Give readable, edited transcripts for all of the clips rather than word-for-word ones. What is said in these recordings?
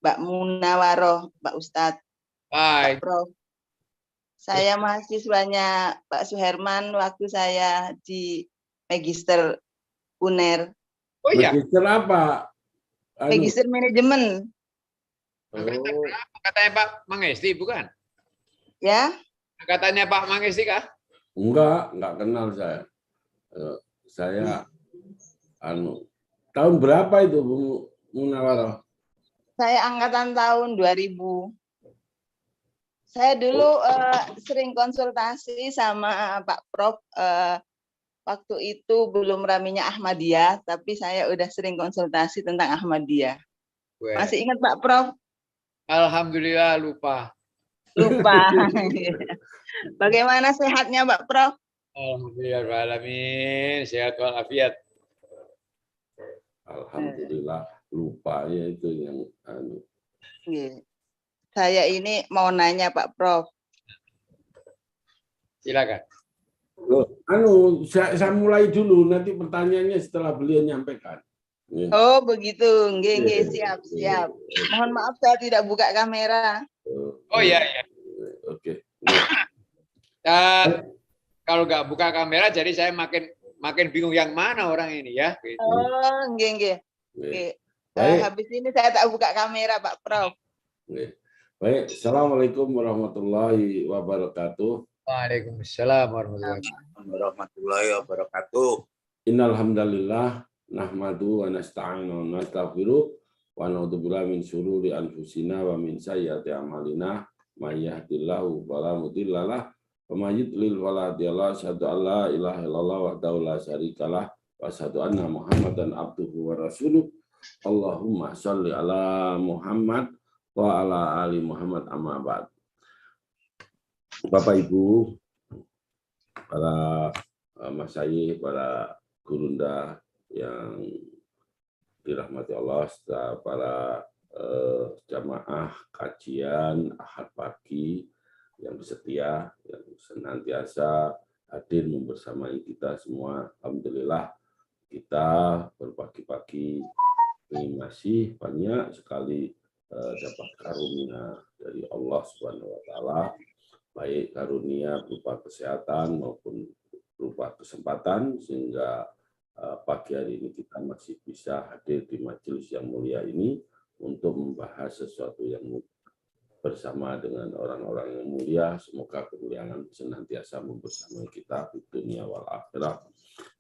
Mbak Munawaroh, Pak Ustadz, Pak Baik. Prof. Saya mahasiswanya Pak Suherman waktu saya di Magister UNER. Oh iya. Magister apa? Magister Manajemen. Angkatan berapa katanya Pak Mangesti, bukan? Ya. Angkatannya Pak Mangesti kah? Enggak kenal saya. Saya tahun berapa itu Bu Munawaroh? Saya angkatan tahun 2000. Saya dulu sering konsultasi sama Pak Prof. Waktu itu belum raminya Ahmadiyah, tapi saya udah sering konsultasi tentang Ahmadiyah. Masih ingat Pak Prof? Alhamdulillah lupa. Lupa. Bagaimana sehatnya Pak Prof? Alhamdulillah alamin, sehat walafiat. Alhamdulillah lupa ya itu yang Saya ini mau nanya Pak Prof. Silakan. Saya mulai dulu, nanti pertanyaannya setelah beliau nyampaikan. Oh begitu, siap. Mohon maaf saya tidak buka kamera. Oh iya. Oke. Kalau nggak buka kamera, jadi saya makin bingung yang mana orang ini ya. Gitu. Oh, habis ini saya tak buka kamera, Pak Prof. Baik, assalamualaikum warahmatullahi wabarakatuh. Waalaikumsalam warahmatullahi wabarakatuh. Innal hamdalillah nahmadu wa nasta'inu wa nastaghfiruh wa na'udzubillahi min syururi anfusina wa min sayyiati a'malina may yahdihillahu fala mudilla lahu wa may yudlil fala hadiya lahu asyhadu an la ilaha illallah wahdahu la syarikalah wa asyhadu anna Muhammadan abduhu wa rasuluh. Allahumma shalli ala Muhammad wa ala ali Muhammad amma ba'd. Bapak Ibu, para masyayikh, para gurunda yang dirahmati Allah, para jamaah kajian Ahad pagi yang setia, yang senantiasa hadir membersamai kita semua. Alhamdulillah kita berpagi-pagi ini masih banyak sekali dapat karunia dari Allah Subhanahu wa taala, baik karunia berupa kesehatan maupun berupa kesempatan, sehingga pagi hari ini kita masih bisa hadir di majelis yang mulia ini untuk membahas sesuatu yang bersama dengan orang-orang yang mulia. Semoga kemuliaan senantiasa membersamai kita di dunia wal akhirat.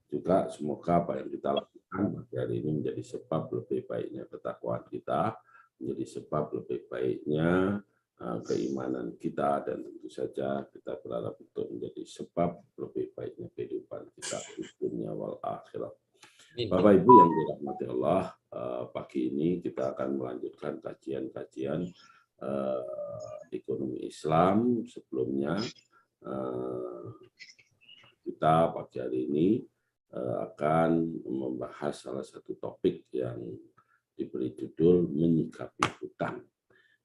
Juga semoga apa yang kita lakukan pagi hari ini menjadi sebab lebih baiknya ketakwaan kita, menjadi sebab lebih baiknya keimanan kita, dan tentu saja kita berharap untuk menjadi sebab lebih baiknya kehidupan kita di dunia wal akhirat. Bapak Ibu yang dirahmati Allah, pagi ini kita akan melanjutkan kajian-kajian ekonomi Islam. Sebelumnya kita pagi hari ini akan membahas salah satu topik yang diberi judul menyikapi hutang,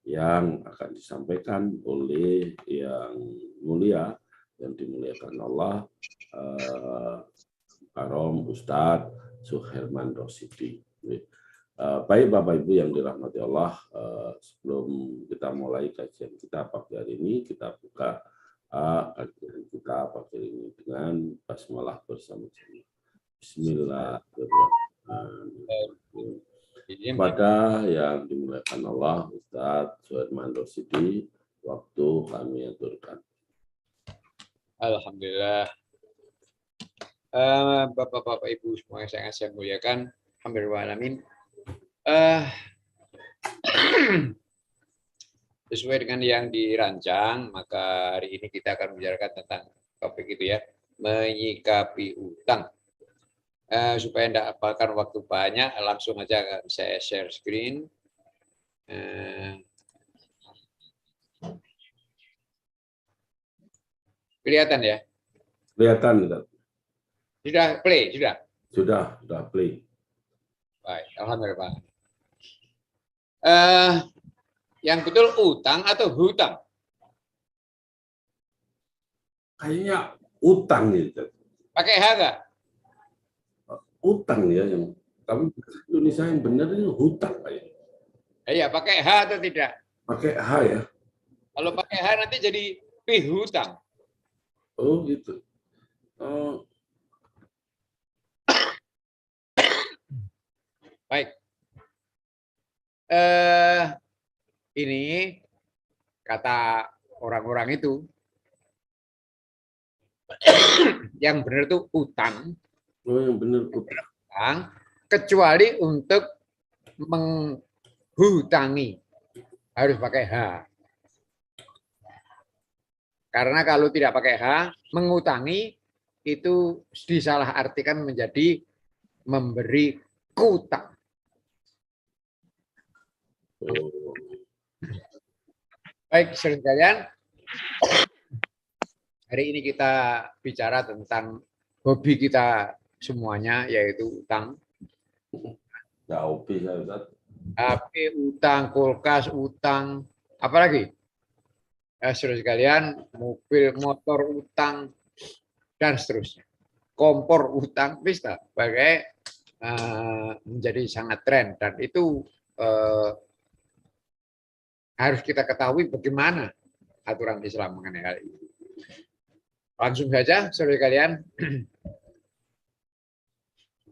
yang akan disampaikan oleh yang mulia, yang dimuliakan Allah, Karom Ustadz Suherman Rosyidi. Baik Bapak Ibu yang dirahmati Allah, sebelum kita mulai kajian kita pagi hari ini, kita buka kajian kita pagi hari ini dengan basmalah bersama-sama. Bismillahirrahmanirrahim. Kepada yang dimuliakan Allah, Ustadz Suherman Rosyidi, waktu kami aturkan. Alhamdulillah. Bapak-bapak Ibu semua yang saya muliakan, alhamdulillah alamin. Sesuai dengan yang dirancang, maka hari ini kita akan membicarakan tentang topik itu ya, menyikapi utang. Supaya tidak apakan waktu banyak, langsung aja saya share screen. Kelihatan ya? Kelihatan. Sudah play, sudah? Sudah play. Baik, alhamdulillah. Yang betul utang atau hutang? Kayaknya utang gitu. Pakai H nggak? Utang ya, yang tapi Indonesia yang benar itu hutang kayaknya. Iya, pakai H atau tidak? Pakai H ya? Kalau pakai H nanti jadi pihutang. Oh gitu. Oh, Baik. Ini kata orang-orang itu yang benar itu utang, oh yang benar utang. kecuali untuk menghutangi harus pakai H. Karena kalau tidak pakai H, mengutangi itu disalahartikan menjadi memberi kutang. Oh. Baik, sekalian, hari ini kita bicara tentang hobi kita semuanya, yaitu utang. Nggak hobi saya, Ustaz. HP utang, kulkas utang, apalagi? Saudara sekalian, mobil, motor utang, dan seterusnya. Kompor utang, bisa sebagai menjadi sangat tren, dan itu harus kita ketahui bagaimana aturan Islam mengenai hal ini. Langsung saja, saudara sekalian,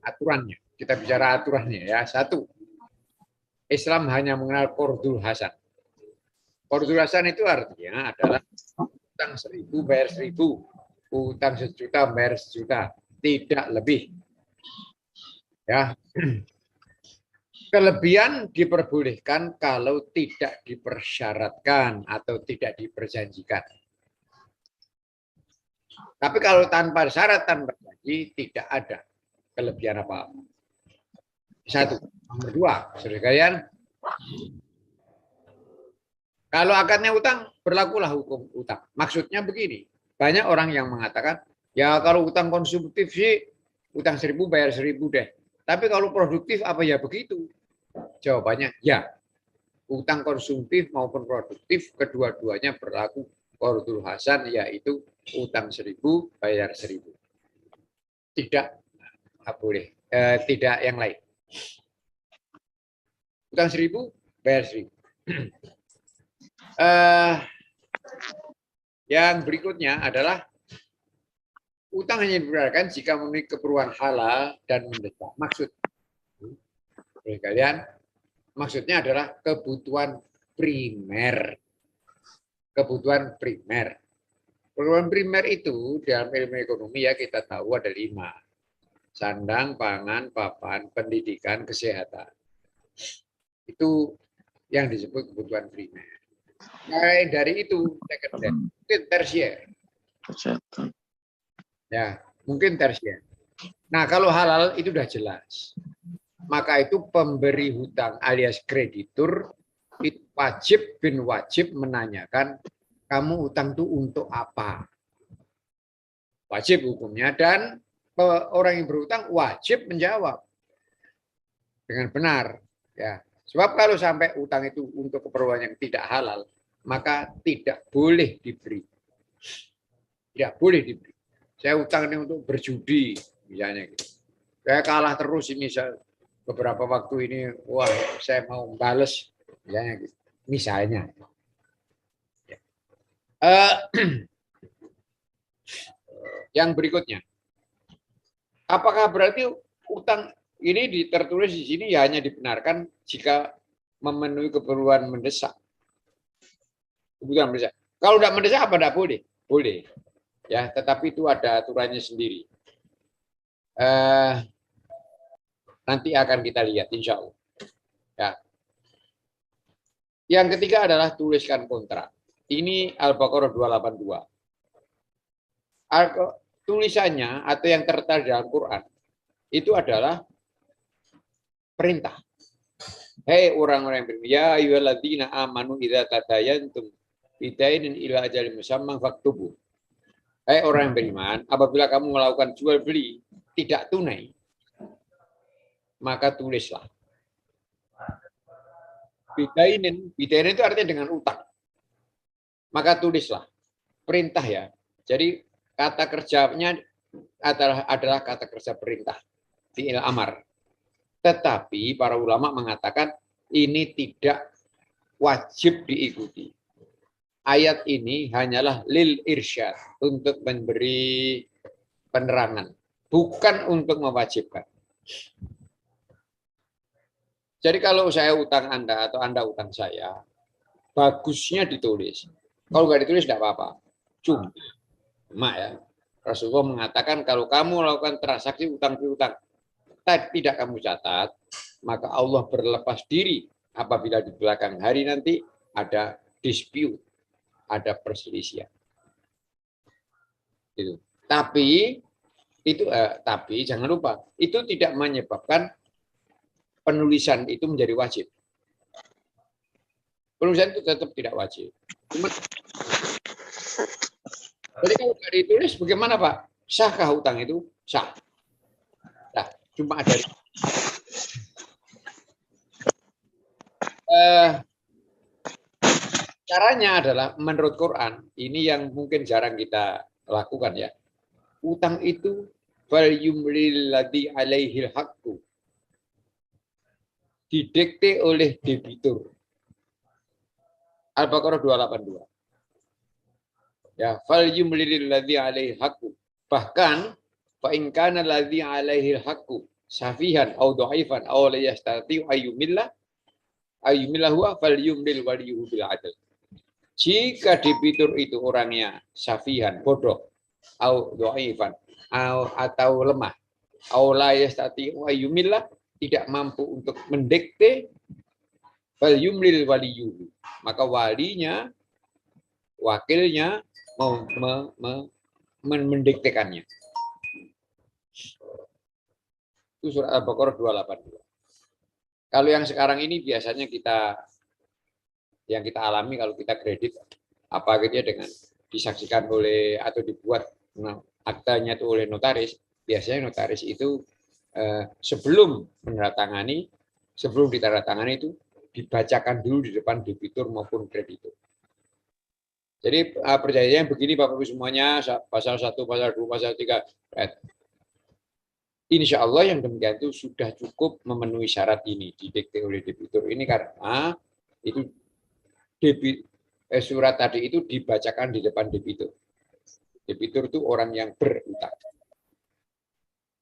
aturannya. Kita bicara aturannya ya. Satu, Islam hanya mengenal qardul hasan. Qardul hasan itu artinya adalah utang 1.000 bayar 1.000, utang 1 juta bayar 1 juta, tidak lebih. Ya. Kelebihan diperbolehkan kalau tidak dipersyaratkan atau tidak diperjanjikan. Tapi kalau tanpa syarat, tanpa janji, tidak ada kelebihan apa-apa. Satu. Nomor dua, saudara sekalian, kalau akadnya utang, berlakulah hukum utang. Maksudnya begini, banyak orang yang mengatakan, ya kalau utang konsumtif sih, utang 1.000 bayar 1.000 deh. Tapi kalau produktif apa ya begitu? Jawabannya ya. Utang konsumtif maupun produktif, kedua-duanya berlaku qardul hasan, yaitu utang 1.000 bayar 1.000. Tidak boleh, tidak yang lain. Utang 1.000 bayar 1.000. Yang berikutnya adalah utang hanya dibenarkan jika memenuhi keperluan halal dan mendesak. Maksud kalian, maksudnya adalah kebutuhan primer. Kebutuhan primer. Kebutuhan primer itu dalam ilmu ekonomi ya kita tahu ada 5. Sandang, pangan, papan, pendidikan, kesehatan. Itu yang disebut kebutuhan primer. Nah, dari itu sekunder, mungkin tersier. Ya, mungkin tersier. Nah, kalau halal itu sudah jelas. Maka itu pemberi hutang alias kreditur itu wajib bin wajib menanyakan kamu utang itu untuk apa? Wajib hukumnya, dan orang yang berhutang wajib menjawab dengan benar. Ya, sebab kalau sampai utang itu untuk keperluan yang tidak halal, maka tidak boleh diberi. Tidak boleh diberi. Saya utang ini untuk berjudi, misalnya gitu. Saya kalah terus ini beberapa waktu ini, wah saya mau bales, misalnya gitu. Misalnya. Ya. Yang berikutnya, apakah berarti utang ini tertulis di sini ya hanya dibenarkan jika memenuhi keperluan mendesak? Kebutuhan mendesak. Kalau tidak mendesak apa tidak boleh? Boleh. Ya, tetapi itu ada aturannya sendiri. Nanti akan kita lihat, insya Allah. Ya. Yang ketiga adalah tuliskan kontrak. Ini Al-Baqarah 282. Tulisannya atau yang tertera dalam Quran itu adalah perintah. Hei orang-orang yang beriman, ya ayyuhalladzina amanu idza tadayantum bidainin ila ajalin musamman faktubu. Hei orang yang beriman, apabila kamu melakukan jual beli tidak tunai, maka tulislah. Bidainin itu artinya dengan utang. Maka tulislah. Perintah ya. Jadi kata kerjanya adalah kata kerja perintah. Fi'il amar. Tetapi para ulama mengatakan ini tidak wajib diikuti. Ayat ini hanyalah lil irsyad, untuk memberi penerangan, bukan untuk mewajibkan. Jadi kalau saya utang Anda atau Anda utang saya, bagusnya ditulis. Kalau nggak ditulis tidak apa-apa. Cuma ya, Rasulullah mengatakan kalau kamu melakukan transaksi utang piutang, tidak kamu catat, maka Allah berlepas diri apabila di belakang hari nanti ada dispute, ada perselisihan. Itu. Tapi jangan lupa, itu tidak menyebabkan penulisan itu menjadi wajib. Penulisan itu tetap tidak wajib. Jadi kalau tidak ditulis, bagaimana Pak? Sahkah hutang itu? Sah. Nah, cuma ada caranya adalah menurut Quran, ini yang mungkin jarang kita lakukan ya. Utang itu fal yumlil ladzi alaihil haqqu, didikte oleh debitur. Al-Baqarah 282. Ya, fal yumlil ladzi alaihil haqqu. Bahkan fa in kana ladzi alaihil haqqu safihan aw dhaifan aw la yastati ayyumillahu fal yumlil waliyuhu bil adl. Jika debitur itu orangnya safihan, bodoh, au dhaifan, atau lemah, au la yastati ayyumillah, tidak mampu untuk mendikte, fal yumlil waliyuhu, maka walinya, wakilnya mau mendiktekannya. Itu surat Al-Baqarah 282. Kalau yang sekarang ini biasanya yang kita alami kalau kita kredit apa gitu ya, dengan disaksikan oleh atau dibuat aktanya itu oleh notaris, biasanya notaris itu sebelum menandatangani, sebelum ditandatangani itu dibacakan dulu di depan debitur maupun kreditur. Jadi perjanjiannya begini Bapak Ibu semuanya, pasal 1, pasal 2, pasal 3. Insya Allah yang demikian itu sudah cukup memenuhi syarat ini, didikte oleh debitur ini, karena itu surat tadi itu dibacakan di depan debitur. Debitur itu orang yang berutang.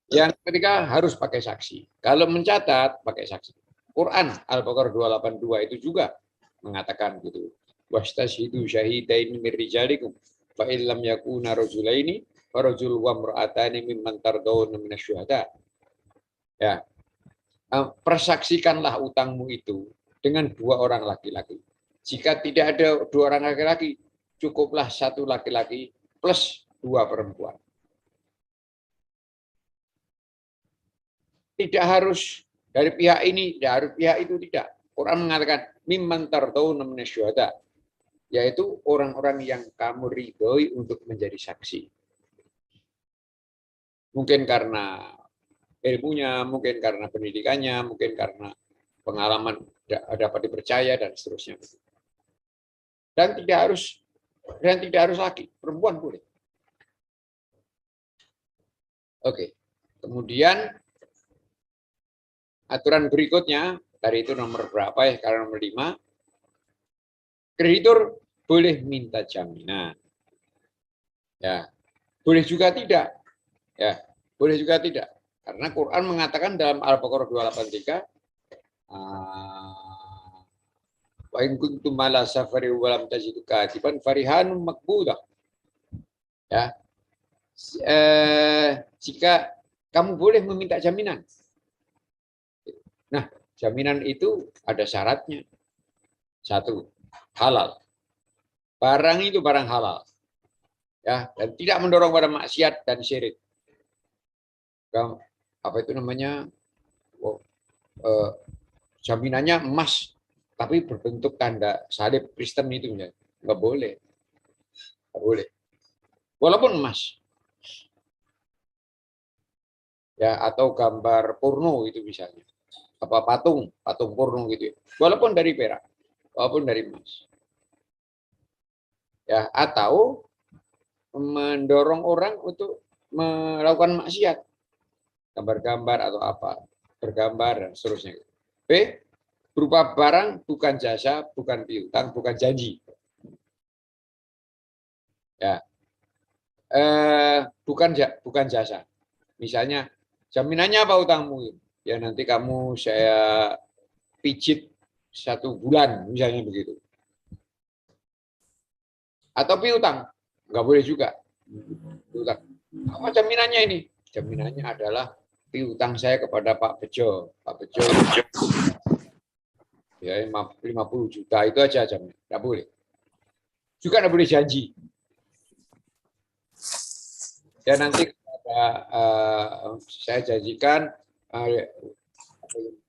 Yang ketiga harus pakai saksi. Kalau mencatat pakai saksi. Quran Al-Baqarah 282 itu juga mengatakan gitu. Wastashhidu syahidaini min rijalikum fa illam yakuna rajulaini fa rajul wa imra'atani mimman tardawna minasyuhada. Ya. Persaksikanlah utangmu itu dengan 2 orang laki-laki. Jika tidak ada 2 orang laki-laki, cukuplah 1 laki-laki plus 2 perempuan. Tidak harus dari pihak ini, tidak harus pihak itu, tidak. Quran mengatakan mimman tardawna minasyuhada, yaitu orang-orang yang kamu ridhoi untuk menjadi saksi. Mungkin karena ilmunya, mungkin karena pendidikannya, mungkin karena pengalaman dapat dipercaya dan seterusnya. Dan tidak harus laki, perempuan boleh. Oke. Kemudian aturan berikutnya, tadi itu nomor berapa ya? Sekarang nomor 5. Kreditur boleh minta jaminan. Ya. Boleh juga tidak. Ya, boleh juga tidak. Karena Quran mengatakan dalam Al-Baqarah 283, wa in kuntum ala safari wa lam tajidu katiban farihanun maqbudah. Ya. Jika kamu boleh meminta jaminan. Nah, jaminan itu ada syaratnya. 1, halal. Barang itu barang halal. Ya, dan tidak mendorong pada maksiat dan syirik. Apa itu namanya? Jaminannya emas, tapi berbentuk tanda salib Kristen itu nggak boleh. Nggak boleh. Walaupun emas. Ya, atau gambar porno itu misalnya. Apa patung porno gitu ya. Walaupun dari perak, walaupun dari emas. Ya, atau mendorong orang untuk melakukan maksiat. Gambar-gambar atau apa, bergambar dan seterusnya. B, berupa barang, bukan jasa, bukan piutang, bukan janji. Ya, bukan jasa. Misalnya, jaminannya apa utangmu? Ya nanti kamu saya pijit 1 bulan, misalnya begitu. Atau piutang, nggak boleh juga. Piutang. Apa jaminannya ini? Jaminannya adalah piutang saya kepada Pak Bejo. Pak Bejo ya 50 juta itu aja jamin, nggak boleh. Juga nggak boleh janji. Ya nanti saya janjikan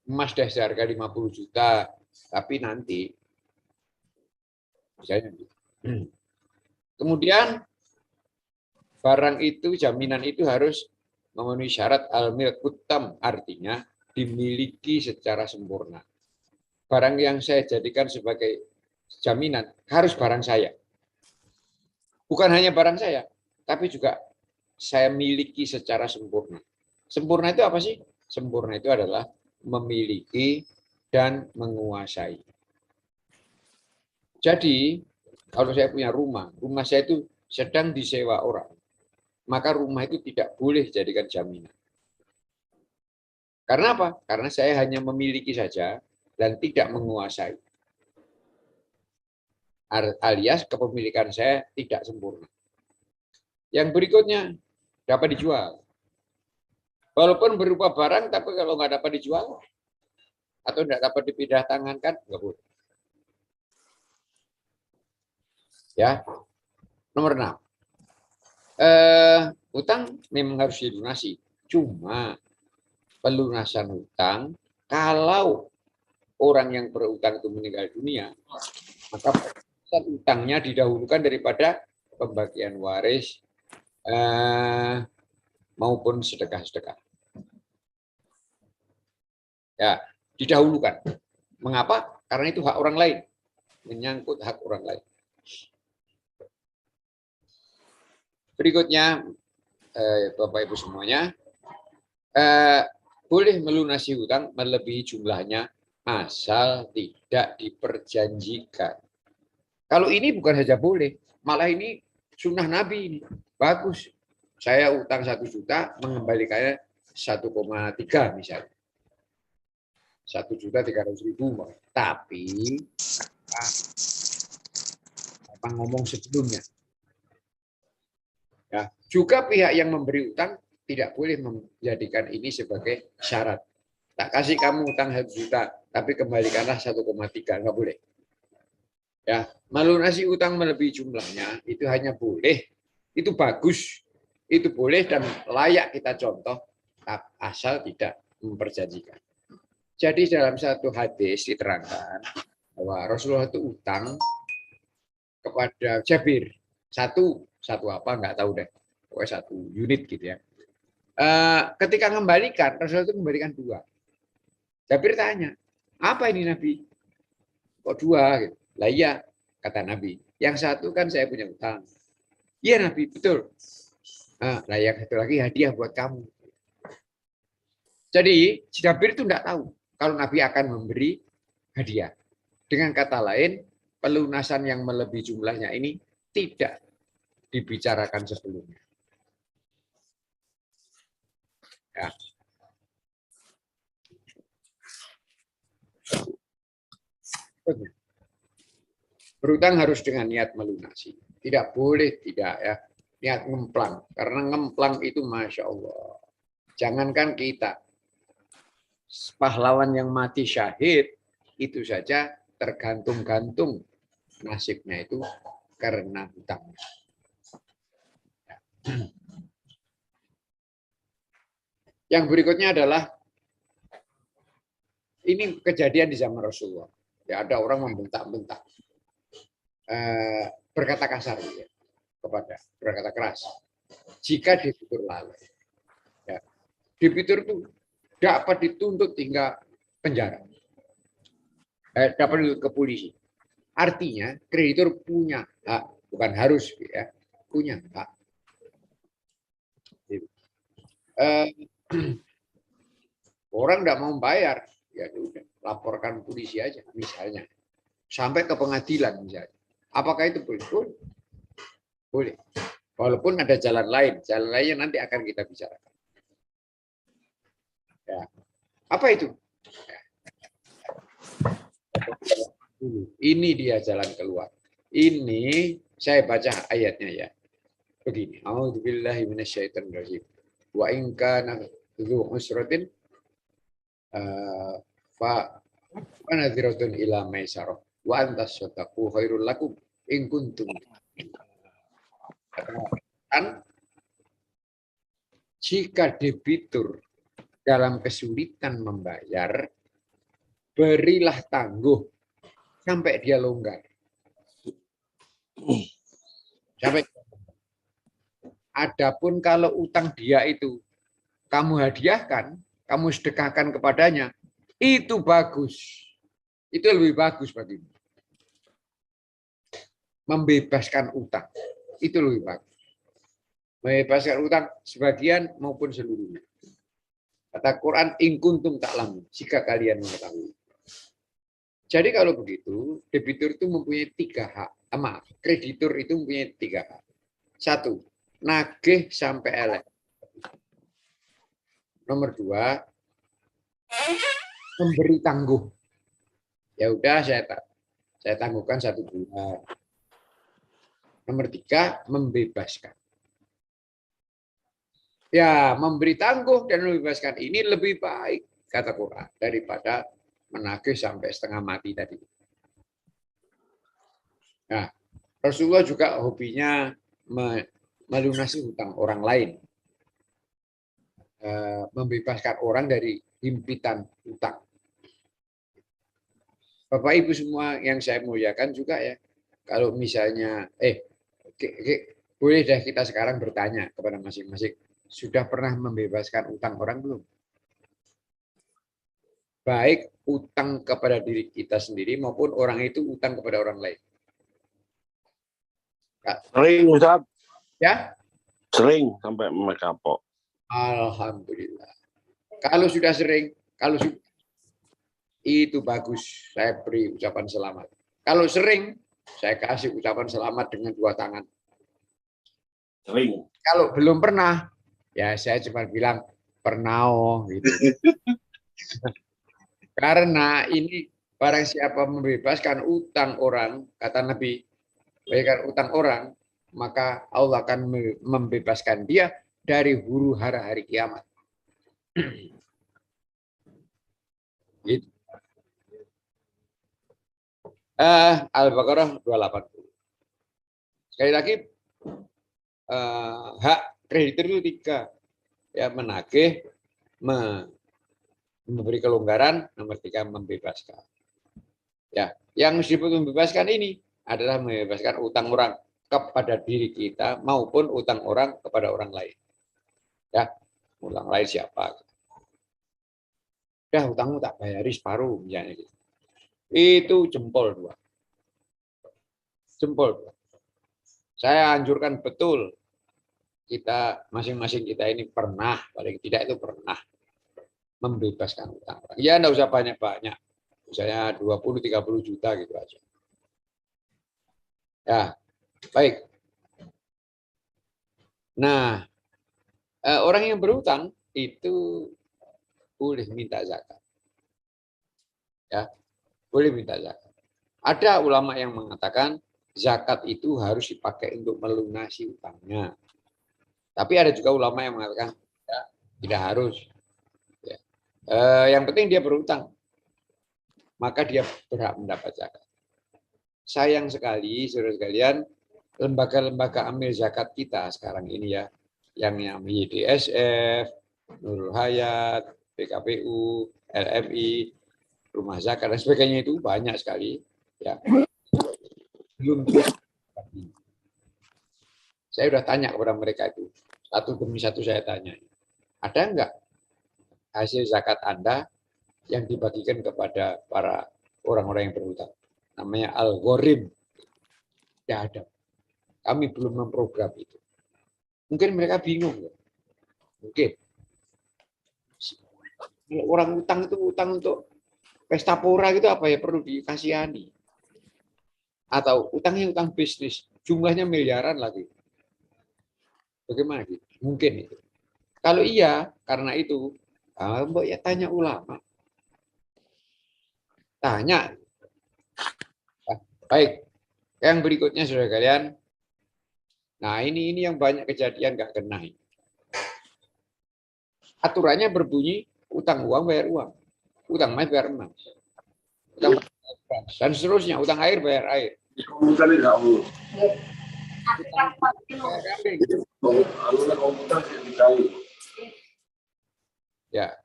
emas deh seharga 50 juta, tapi nanti misalnya. Kemudian barang itu, jaminan itu harus memenuhi syarat al-milkut tam, artinya dimiliki secara sempurna. Barang yang saya jadikan sebagai jaminan harus barang saya. Bukan hanya barang saya, tapi juga saya miliki secara sempurna. Sempurna itu apa sih? Sempurna itu adalah memiliki dan menguasai. Jadi, kalau saya punya rumah saya itu sedang disewa orang, maka rumah itu tidak boleh dijadikan jaminan. Karena apa? Karena saya hanya memiliki saja dan tidak menguasai. Alias kepemilikan saya tidak sempurna. Yang berikutnya, dapat dijual. Walaupun berupa barang, tapi kalau nggak dapat dijual atau nggak dapat dipindah tangankan, nggak boleh. Ya, nomor 6. Utang memang harus dilunasi. Cuma pelunasan hutang, kalau orang yang berutang itu meninggal dunia, maka utangnya didahulukan daripada pembagian waris maupun sedekah-sedekah. Ya, didahulukan. Mengapa? Karena itu hak orang lain, menyangkut hak orang lain. Berikutnya, Bapak Ibu semuanya, boleh melunasi hutang melebihi jumlahnya asal tidak diperjanjikan. Kalau ini bukan saja boleh, malah ini sunnah Nabi ini. Bagus. Saya utang 1 juta, mengembalikannya 1,3 misalnya. 1.300.000. Tapi apa ngomong sebelumnya. Ya, juga pihak yang memberi utang tidak boleh menjadikan ini sebagai syarat. Tak kasih kamu utang 1 juta, tapi kembalikanlah 1,3, nggak boleh. Ya, melunasi utang melebihi jumlahnya itu hanya boleh, itu bagus, itu boleh dan layak kita contoh, asal tidak memperjanjikan. Jadi dalam satu hadis diterangkan bahwa Rasulullah itu utang kepada Jabir satu apa nggak tahu deh, pokoknya 1 unit gitu ya. Ketika mengembalikan, Rasulullah itu memberikan 2. Jabir tanya, apa ini Nabi? Kok 2? Gitu. Lah iya, kata Nabi. Yang 1 kan saya punya utang. Iya Nabi, betul. Nah yang 1 lagi hadiah buat kamu. Jadi Jabir itu enggak tahu kalau Nabi akan memberi hadiah. Dengan kata lain, pelunasan yang melebihi jumlahnya ini tidak dibicarakan sebelumnya. Ya. Berutang harus dengan niat melunasi. Tidak boleh tidak ya niat ngemplang. Karena ngemplang itu Masya Allah. Jangankan kita. Pahlawan yang mati syahid itu saja tergantung-gantung nasibnya itu karena hutang. Yang berikutnya adalah ini kejadian di zaman Rasulullah. Ya, ada orang membentak-bentak, berkata kasar ya, berkata keras. Jika debitur lalai, ya, debitur itu dapat dituntut hingga penjara, dapat dituntut ke polisi. Artinya kreditur punya hak, bukan harus ya, punya hak. Orang tidak mau bayar, ya sudah, laporkan polisi aja misalnya, sampai ke pengadilan misalnya. Apakah itu boleh? Boleh. Boleh. Walaupun ada jalan lainnya nanti akan kita bicarakan. Ya. Apa itu? Ya. Ini dia jalan keluar. Ini saya baca ayatnya ya. Begini. A'udzubillahi minasyaitonirrajim. Wa in kana dzu usratin fa nadhiratun ila maisarah wa antasaddaqu khairul lakum in kuntum. Kan jika debitur dalam kesulitan membayar, berilah tangguh sampai dia longgar. Sampai. Adapun kalau utang dia itu kamu hadiahkan, kamu sedekahkan kepadanya, itu bagus. Itu lebih bagus bagimu. Membebaskan utang, itu lebih bagus. Membebaskan utang sebagian maupun seluruhnya. Kata Quran, in kuntum ta'lamun, jika kalian mengetahui. Jadi kalau begitu, debitur itu mempunyai 3 hak. Maaf, kreditur itu mempunyai 3 hak. 1, nagih sampai elek. Nomor 2, memberi tangguh. Ya udah saya tangguhkan 1 bulan. Nomor 3, membebaskan. Ya, memberi tangguh dan membebaskan ini lebih baik, kata Quran, daripada menagih sampai setengah mati tadi. Nah, Rasulullah juga hobinya melunasi hutang orang lain. Membebaskan orang dari himpitan hutang. Bapak Ibu semua yang saya muliakan juga ya, kalau misalnya, boleh deh kita sekarang bertanya kepada masing-masing, sudah pernah membebaskan utang orang belum? Baik utang kepada diri kita sendiri maupun orang itu utang kepada orang lain. Sering, Ustaz. Ya? Sering sampai kapok. Alhamdulillah. Kalau sudah sering, itu bagus, saya beri ucapan selamat. Kalau sering, saya kasih ucapan selamat dengan 2 tangan. Sering. Kalau belum pernah, ya saya cuma bilang pernah gitu. Karena ini barang siapa membebaskan utang orang, kata Nabi, membebaskan utang orang, maka Allah akan membebaskan dia dari huru hara hari kiamat. Gitu. Al-Baqarah 280. Sekali lagi, hak kreditur itu 3. Ya, menagih, memberi kelonggaran, nomor 3 membebaskan. Ya, yang disebut membebaskan ini adalah membebaskan utang orang kepada diri kita maupun utang orang kepada orang lain. Ya, utang lain siapa? Ya, utangmu tak bayari separuh misalnya gitu. Itu jempol 2. Jempol 2. Saya anjurkan betul kita masing-masing kita ini pernah, paling tidak itu pernah membebaskan utang. Ya, enggak usah banyak-banyak. Misalnya 20-30 juta gitu aja. Ya, baik. Nah, orang yang berutang itu boleh minta zakat. Ya, boleh minta zakat. Ada ulama yang mengatakan zakat itu harus dipakai untuk melunasi utangnya. Tapi ada juga ulama yang mengatakan ya, tidak harus. Ya. Yang penting dia berutang, maka dia berhak mendapat zakat. Sayang sekali, saudara sekalian, lembaga-lembaga amil zakat kita sekarang ini ya, yang YDSF, Nurul Hayat, PKPU, LMI, Rumah Zakat dan sebagainya itu banyak sekali. Ya. Belum. Saya sudah tanya kepada mereka itu, satu demi satu saya tanya, ada enggak hasil zakat Anda yang dibagikan kepada para orang-orang yang berhutang? Namanya Al-Ghorim. Tidak ada. Kami belum memprogram itu. Mungkin mereka bingung. Mungkin. Orang utang itu utang untuk pesta pora gitu apa ya perlu dikasihani. Atau utangnya utang bisnis, jumlahnya miliaran lagi. Bagaimana gitu? Mungkin itu. Kalau iya, karena itu, Mbak ya tanya ulama. Tanya. Nah, baik, yang berikutnya saudara kalian. Nah ini yang banyak kejadian nggak kena. Aturannya berbunyi utang uang bayar uang, utang emas bayar emas, utang dan seterusnya, utang air bayar air. Komputer nggak mau. Bayar kambing. Komputer dikali. Ya,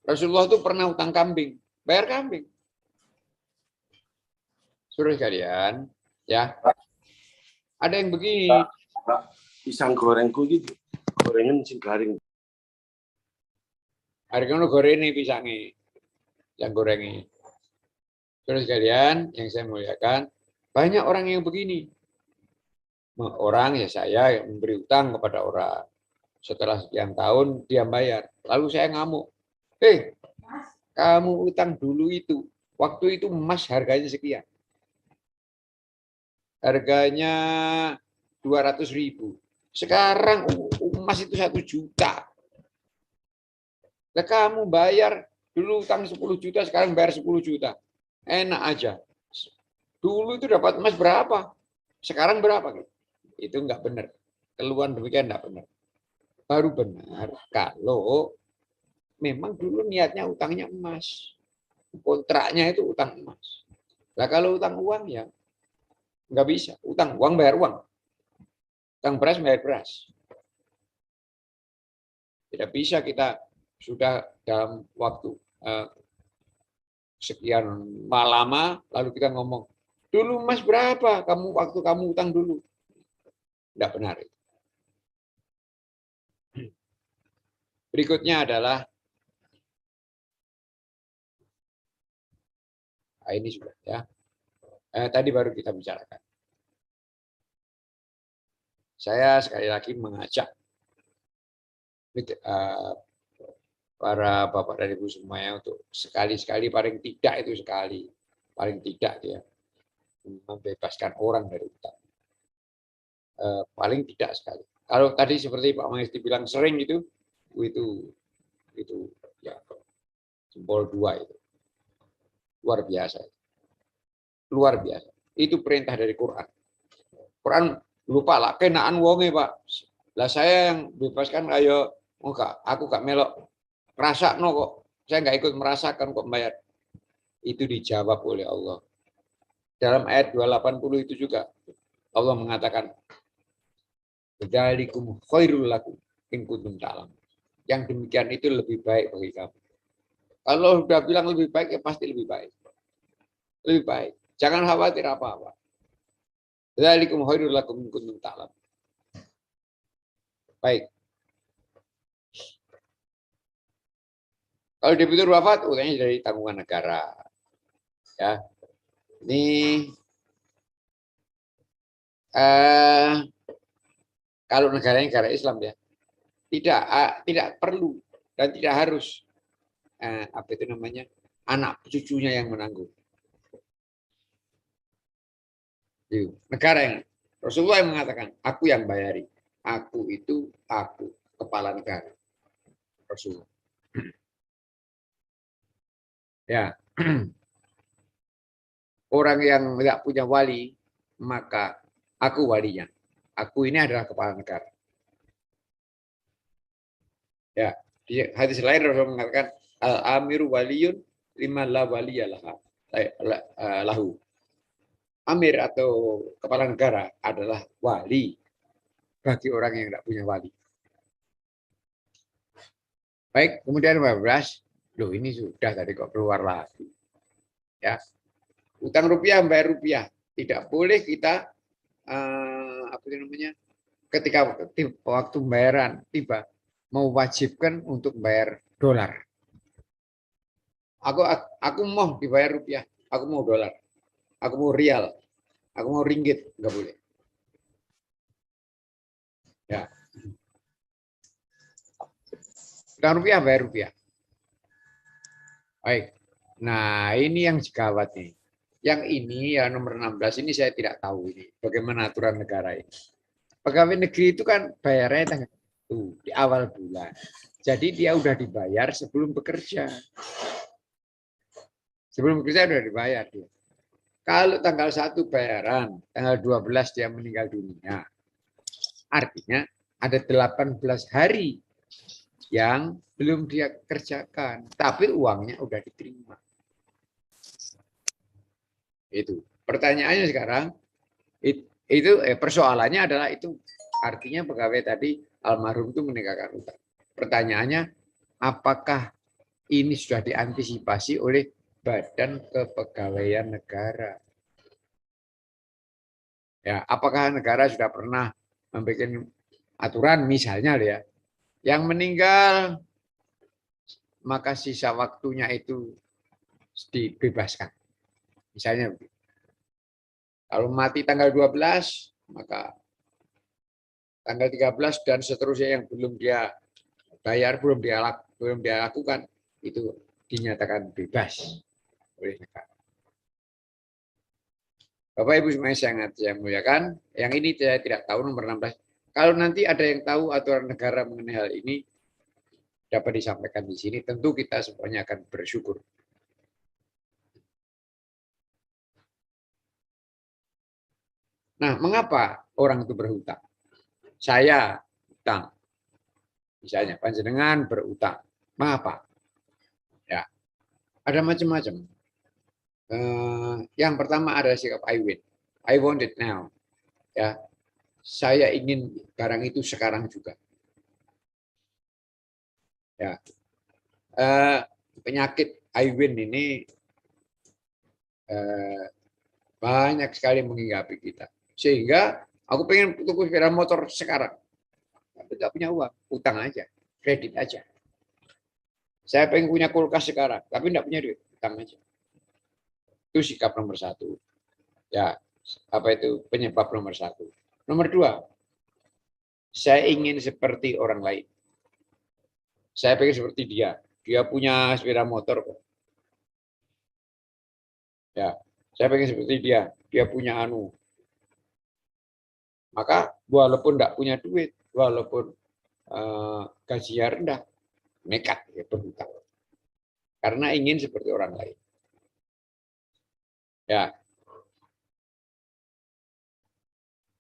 Rasulullah itu pernah utang kambing, bayar kambing. Suruh kalian, ya. Ada yang begini. Pisang gorengku gitu, gorengan sing garing. Harganya goreng ini pisangnya, yang gorengi. Terus kalian, yang saya muliakan, banyak orang yang begini. Orang ya saya yang memberi utang kepada orang. Setelah sekian tahun dia bayar. Lalu saya ngamuk. Kamu utang dulu itu. Waktu itu emas harganya sekian. Harganya 200.000. Sekarang emas itu 1 juta. Nah, kamu bayar dulu utang 10 juta, sekarang bayar 10 juta. Enak aja. Dulu itu dapat emas berapa? Sekarang berapa? Itu enggak benar. Keluhan demikian enggak benar. Baru benar kalau memang dulu niatnya utangnya emas. Kontraknya itu utang emas. Nah kalau utang uang ya nggak bisa. Utang uang bayar uang. Utang beras bayar beras. Tidak bisa kita sudah dalam waktu sekian lama lalu kita ngomong dulu emas berapa waktu kamu utang dulu. Tidak benar. Berikutnya adalah ini sudah ya. Tadi baru kita bicarakan. Saya sekali lagi mengajak para bapak dan ibu semuanya untuk sekali-sekali paling tidak itu sekali paling tidak ya membebaskan orang dari utang. Paling tidak sekali. Kalau tadi seperti Pak Mangesti bilang sering itu ya jempol 2 itu luar biasa. Luar biasa. Itu perintah dari Quran. Quran lupa lah kenaan wonge Pak. Lah saya yang bebaskan ayo enggak, aku gak melok rasakno kok. Saya nggak ikut merasakan kok bayar. Itu dijawab oleh Allah. Dalam ayat 280 itu juga Allah mengatakan dzalikum khairul lakum in kuntum ta'lamun. Yang demikian itu lebih baik bagi kamu. Kalau sudah bilang lebih baik ya pasti lebih baik. Lebih baik. Jangan khawatir apa-apa. Dzalikum khairul lakum in kuntum ta'lamun. Baik. Kalau debitur wafat, utangnya dari tanggungan negara. Ya. Ini kalau negara Islam ya, tidak perlu dan tidak harus apa itu namanya anak cucunya yang menanggung. Negara yang Rasulullah yang mengatakan, aku yang bayari, aku kepala negara. Rasulullah. Ya, orang yang tidak punya wali, maka aku walinya. Aku ini adalah kepala negara. Ya, di hadis lain Rasul mengatakan al-amiru waliyun lima la waliyalah lahu. Amir atau kepala negara adalah wali bagi orang yang tidak punya wali. Baik, kemudian 15. Loh ini sudah tadi kok keluar lagi. Ya, utang rupiah bayar rupiah. Tidak boleh kita apa itu namanya? Ketika waktu pembayaran tiba mewajibkan untuk bayar dolar. Aku mau dibayar rupiah, aku mau dolar, aku mau rial, aku mau ringgit, nggak boleh. Ya, utang rupiah bayar rupiah. Baik. Nah, ini yang gawat nih. Yang ini ya nomor 16 ini saya tidak tahu ini bagaimana aturan negara ini. Pegawai negeri itu kan bayarnya tanggal 1 di awal bulan. Jadi dia udah dibayar sebelum bekerja. Sebelum bekerja udah dibayar dia. Kalau tanggal 1 bayaran, tanggal 12 dia meninggal dunia. Artinya ada 18 hari yang belum dia kerjakan, tapi uangnya udah diterima. Itu. Pertanyaannya sekarang itu persoalannya adalah itu artinya pegawai tadi almarhum itu meninggalkan utang. Pertanyaannya, apakah ini sudah diantisipasi oleh Badan Kepegawaian Negara? Ya, apakah negara sudah pernah membuat aturan misalnya ya, yang meninggal maka sisa waktunya itu dibebaskan. Misalnya kalau mati tanggal 12, maka tanggal 13 dan seterusnya yang belum dia bayar, belum dia lakukan, itu dinyatakan bebas oleh negara. Bapak Ibu semuanya sangat saya muliakan, yang ini saya tidak tahu nomor 16. Kalau nanti ada yang tahu aturan negara mengenai hal ini, dapat disampaikan di sini, tentu kita semuanya akan bersyukur. Nah, mengapa orang itu berhutang? Saya hutang. Misalnya, panjenengan berhutang. Mengapa? Ya, ada macam-macam. Yang pertama ada sikap I win. I want it now. Ya, saya ingin barang itu sekarang juga. Ya, penyakit I win ini banyak sekali menghinggapi kita. Sehingga aku pengen tuku sepeda motor sekarang. Tapi nggak punya uang, utang aja, kredit aja. Saya pengen punya kulkas sekarang, tapi nggak punya duit, utang aja. Itu sikap nomor 1. Ya, apa itu penyebab nomor 1. Nomor 2, saya ingin seperti orang lain. Saya pengen seperti dia. Dia punya sepeda motor kok. Ya, saya pengen seperti dia. Dia punya anu. Maka walaupun tidak punya duit, walaupun gajinya rendah, nekat ya berhutang. Karena ingin seperti orang lain. Ya.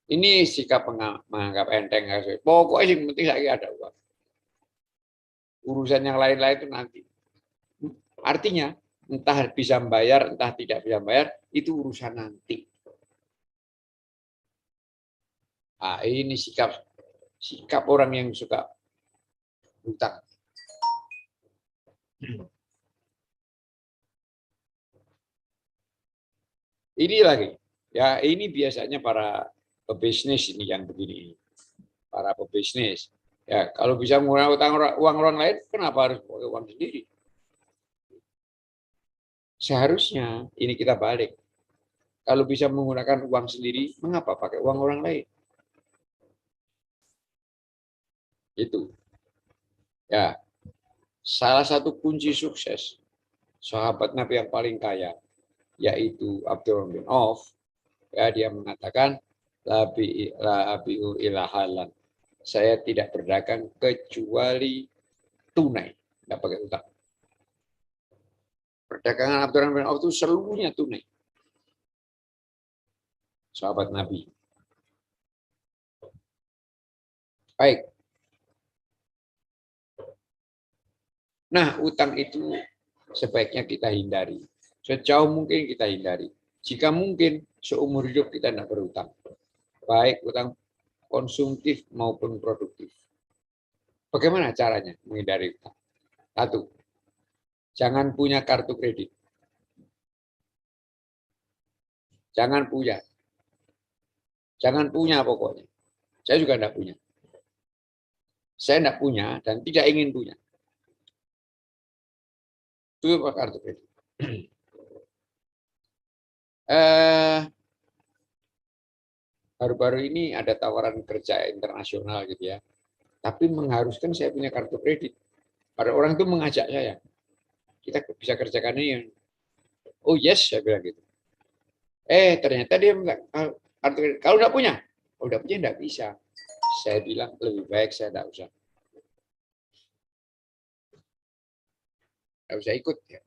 Ini sikap menganggap enteng. Pokoknya yang penting saya ada uang. Urusan yang lain-lain itu nanti. Artinya, entah bisa membayar, entah tidak bisa membayar, itu urusan nanti. Nah, ini sikap orang yang suka hutang. Ini lagi, ya ini biasanya para pebisnis ini yang begini, para pebisnis. Ya kalau bisa menggunakan uang orang lain, kenapa harus pakai uang sendiri? Seharusnya ini kita balik. Kalau bisa menggunakan uang sendiri, mengapa pakai uang orang lain? Itu. Ya, salah satu kunci sukses sahabat Nabi yang paling kaya, yaitu Abdurrahman bin Auf, ya dia mengatakan la abiu ilahalan. Saya tidak berdagang kecuali tunai, tidak pakai utang. Perdagangan Abdurrahman bin Auf itu seluruhnya tunai. Sahabat Nabi. Baik. Nah, utang itu sebaiknya kita hindari. Sejauh mungkin kita hindari. Jika mungkin seumur hidup kita tidak berutang. Baik utang konsumtif maupun produktif. Bagaimana caranya menghindari utang? 1. Jangan punya kartu kredit. Jangan punya. Jangan punya pokoknya. Saya juga tidak punya. Saya tidak punya dan tidak ingin punya. Itu kartu kredit. Baru-baru ini ada tawaran kerja internasional gitu ya. Tapi mengharuskan saya punya kartu kredit. Pada orang itu mengajak saya. Kita bisa kerjakan ini Oh yes, saya bilang gitu. Ternyata dia bilang, kalau nggak punya, kalau nggak punya nggak bisa. Saya bilang lebih baik saya nggak usah. Nggak usah ikut. Ya.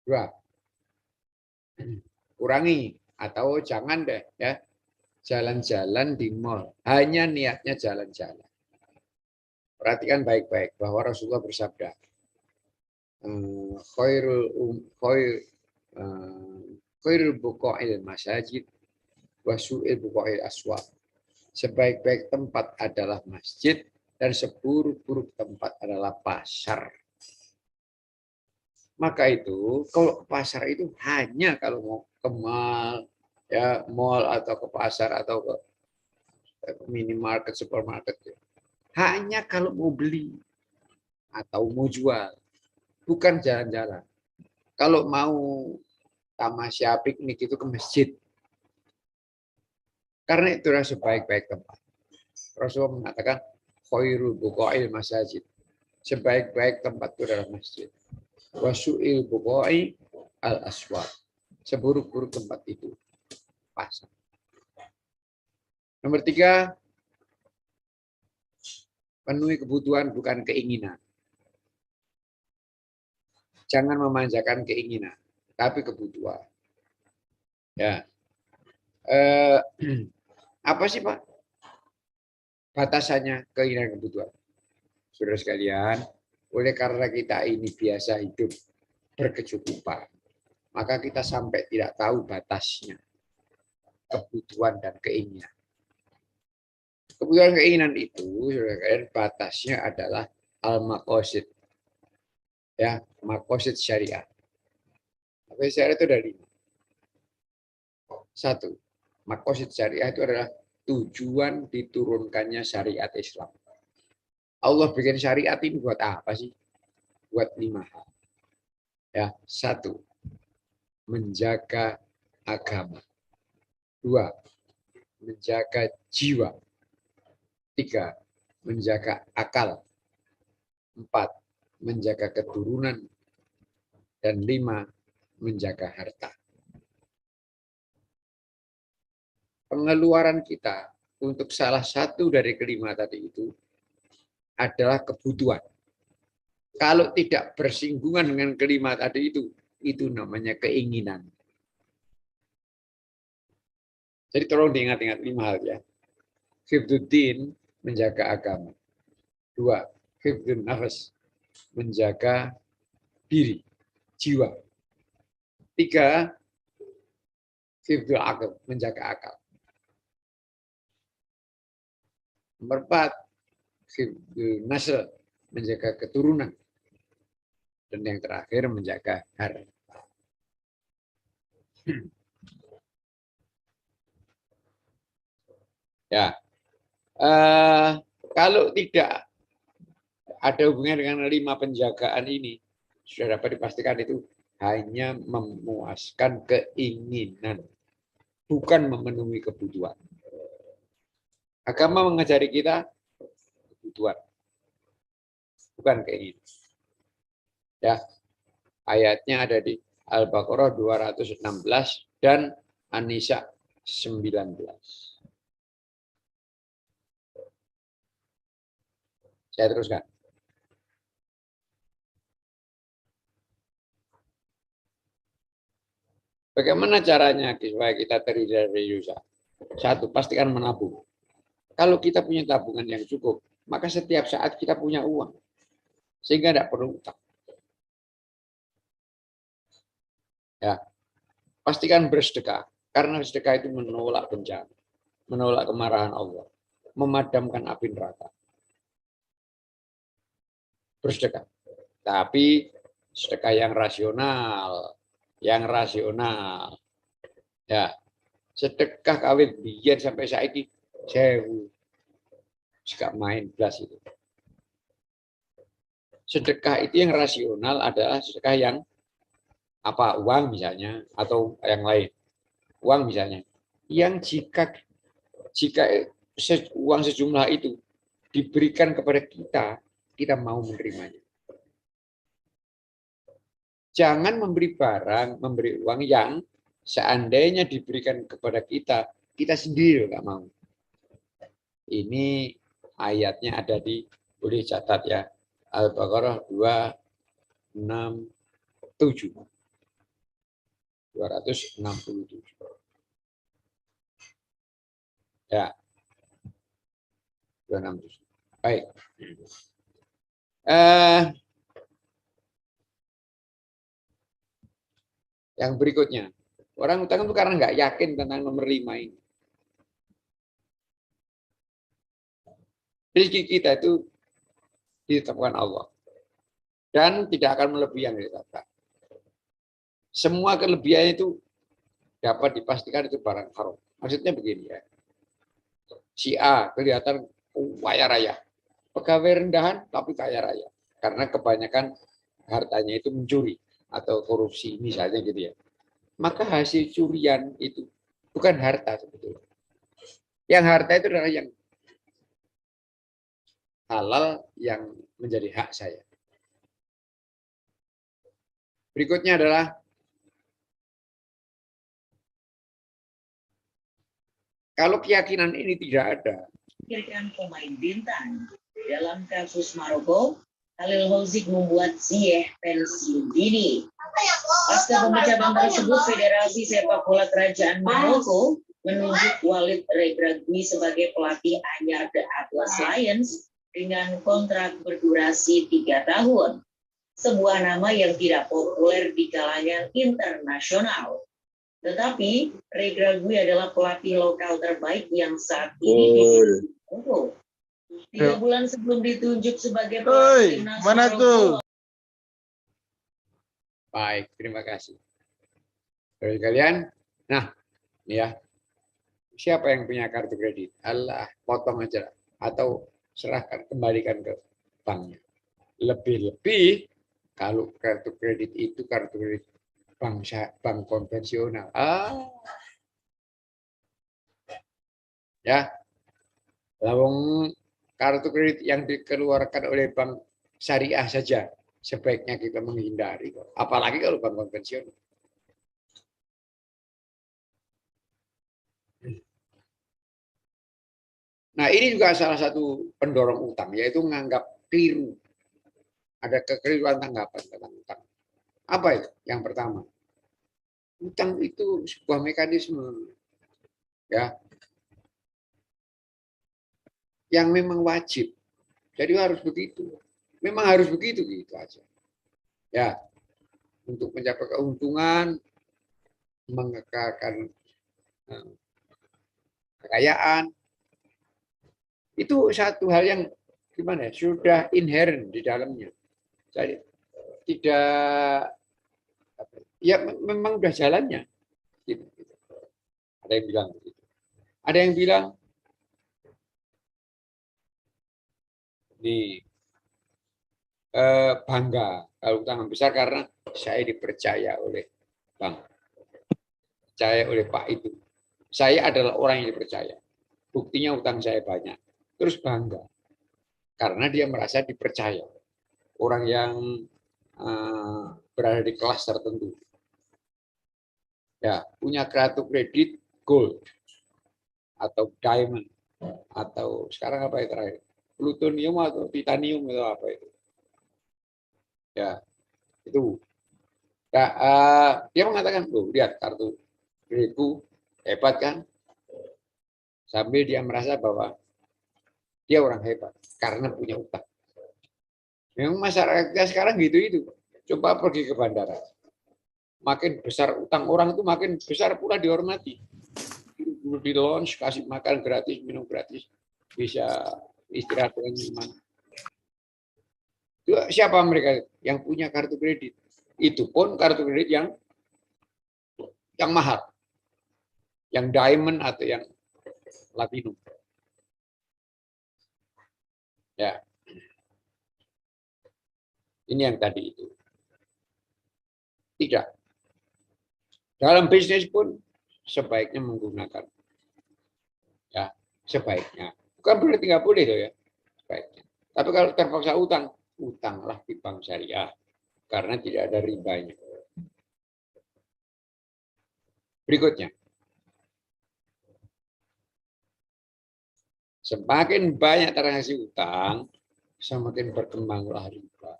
Dua, kurangi atau jangan deh ya jalan-jalan di mall. Hanya niatnya jalan-jalan. Perhatikan baik-baik bahwa Rasulullah bersabda, khairul buqa'il masajid wa su'il buqa'il aswaq. Sebaik-baik tempat adalah masjid dan seburuk-buruk tempat adalah pasar. Maka itu kalau ke pasar itu hanya kalau mau ke mall, ya mall atau ke pasar atau ke minimarket, supermarket. Hanya kalau mau beli atau mau jual, bukan jalan-jalan. Kalau mau tamasya piknik itu ke masjid. Karena itu adalah sebaik-baik tempat. Rasulullah mengatakan khairul buqa'il masajid. Sebaik-baik tempat itu adalah masjid. Wasu'il buqa'i al-aswad. Seburuk-buruk tempat itu pasar. Nomor 3, penuhi kebutuhan bukan keinginan. Jangan memanjakan keinginan, tapi kebutuhan. Ya. Apa sih Pak batasannya keinginan kebutuhan? Saudara sekalian, oleh karena kita ini biasa hidup berkecukupan, maka kita sampai tidak tahu batasnya kebutuhan dan keinginan. Kebutuhan keinginan itu, saudara sekalian, batasnya adalah al-maqasid. Ya, maqasid syariah. Maqasid syariah itu ada 5. 1. Maqasid syariah itu adalah tujuan diturunkannya syariat Islam. Allah bikin syariat ini buat apa sih? Buat 5 hal. Ya, 1. Menjaga agama. 2. Menjaga jiwa. 3. Menjaga akal. 4. Menjaga keturunan. Dan 5. Menjaga harta. Pengeluaran kita untuk salah satu dari kelima tadi itu adalah kebutuhan. Kalau tidak bersinggungan dengan kelima tadi itu namanya keinginan. Jadi tolong diingat-ingat 5 hal ya. Hifdzuddin, menjaga agama. 2. Hifdzun nafas, menjaga diri, jiwa. 3. Hifdzul akal, menjaga akal. Nomor 4. Hifdzul nasl, menjaga keturunan. Dan yang terakhir menjaga harta. Ya, kalau tidak ada hubungan dengan 5 penjagaan ini, sudah dapat dipastikan itu hanya memuaskan keinginan, bukan memenuhi kebutuhan. Agama mengajari kita kebutuhan, bukan keinginan. Ya, ayatnya ada di Al-Baqarah 216 dan An-Nisa 19. Saya teruskan. Bagaimana caranya supaya kita terdiri dari dosa? 1, pastikan menabung. Kalau kita punya tabungan yang cukup, maka setiap saat kita punya uang. Sehingga tidak perlu utang. Ya, pastikan bersedekah. Karena sedekah itu menolak bencana. Menolak kemarahan Allah. Memadamkan api neraka. Bersedekah. Tapi sedekah yang rasional. Yang rasional. Ya, sedekah kawin biar sampai saat ini sewu. Jika main belas itu. Sedekah itu yang rasional adalah sedekah yang apa, uang misalnya atau yang lain. Uang misalnya. Yang jika uang sejumlah itu diberikan kepada kita, kita mau menerimanya. Jangan memberi barang, memberi uang yang seandainya diberikan kepada kita, kita sendiri nggak mau. Ini ayatnya ada di, boleh catat ya, Al-Baqarah 267. 267. Ya. 267. Baik. Yang berikutnya, orang utang itu karena nggak yakin tentang nomor 5 ini. Rezeki kita itu ditetapkan Allah dan tidak akan melebihi yang ditetapkan. Semua kelebihan itu dapat dipastikan itu barang haram. Maksudnya begini ya, si A kelihatan kaya raya, pegawai rendahan tapi kaya raya, karena kebanyakan hartanya itu mencuri atau korupsi misalnya gitu ya. Maka hasil curian itu bukan harta sebetulnya. Yang harta itu adalah yang halal yang menjadi hak saya. Berikutnya adalah kalau keyakinan ini tidak ada. Pikirkan pemain bintang. Dalam kasus Maroko, Halil Hozik membuat Ziyech pensiun dini. Pasca pemecatan tersebut, Federasi Sepak Bola Kerajaan Maroko menunjuk Walid Regragui sebagai pelatih anyar The Atlas Lions dengan kontrak berdurasi 3 tahun. Sebuah nama yang tidak populer di kalangan internasional. Tetapi Regragui adalah pelatih lokal terbaik yang saat ini di Maroko. 3 bulan sebelum ditunjuk sebagai pelatih timnas mana Maroko. tuh? Baik, terima kasih. Terus kalian, nah, ya, siapa yang punya kartu kredit? Allah, potong aja atau serahkan, kembalikan ke banknya. Lebih-lebih kalau kartu kredit itu kartu kredit bank konvensional. Ya, lawang kartu kredit yang dikeluarkan oleh bank syariah saja sebaiknya kita menghindari. Apalagi kalau bank konvensional. Nah, ini juga salah satu pendorong utang, yaitu menganggap keliru. Ada kekeliruan tanggapan tentang utang. Apa itu? Yang pertama, utang itu sebuah mekanisme ya yang memang wajib. Jadi harus begitu. Memang harus begitu gitu aja. Ya, untuk mencapai keuntungan, mengekalkan kekayaan, itu satu hal yang gimana? Sudah inherent di dalamnya. Jadi tidak, ya memang udah jalannya. Gitu. Ada yang bilang begitu. Ada yang bilang nih bangga kalau utang besar karena saya dipercaya oleh bank, percaya oleh Pak itu. Saya adalah orang yang dipercaya. Buktinya utang saya banyak. Terus bangga karena dia merasa dipercaya. Orang yang berada di kelas tertentu. Ya, punya kartu kredit gold atau diamond atau sekarang apa yang terakhir? Plutonium atau titanium atau apa itu? Ya, itu. Nah, dia mengatakan, loh, lihat kartu kreditku hebat kan? Sambil dia merasa bahwa dia orang hebat karena punya utang. Memang masyarakat sekarang gitu itu. Coba pergi ke bandara. Makin besar utang orang itu makin besar pula dihormati. Di lounge, kasih makan gratis, minum gratis, bisa istirahat dengan nyaman. Siapa mereka yang punya kartu kredit? Itu pun kartu kredit yang mahal, yang diamond atau yang platinum. Ya, ini yang tadi itu. Tidak. Dalam bisnis pun sebaiknya menggunakan, ya sebaiknya. Bukan berarti nggak boleh loh ya, sebaiknya. Tapi kalau terpaksa utang, utanglah di bank syariah karena tidak ada ribanya. Berikutnya, semakin banyak transaksi utang, semakin berkembanglah riba,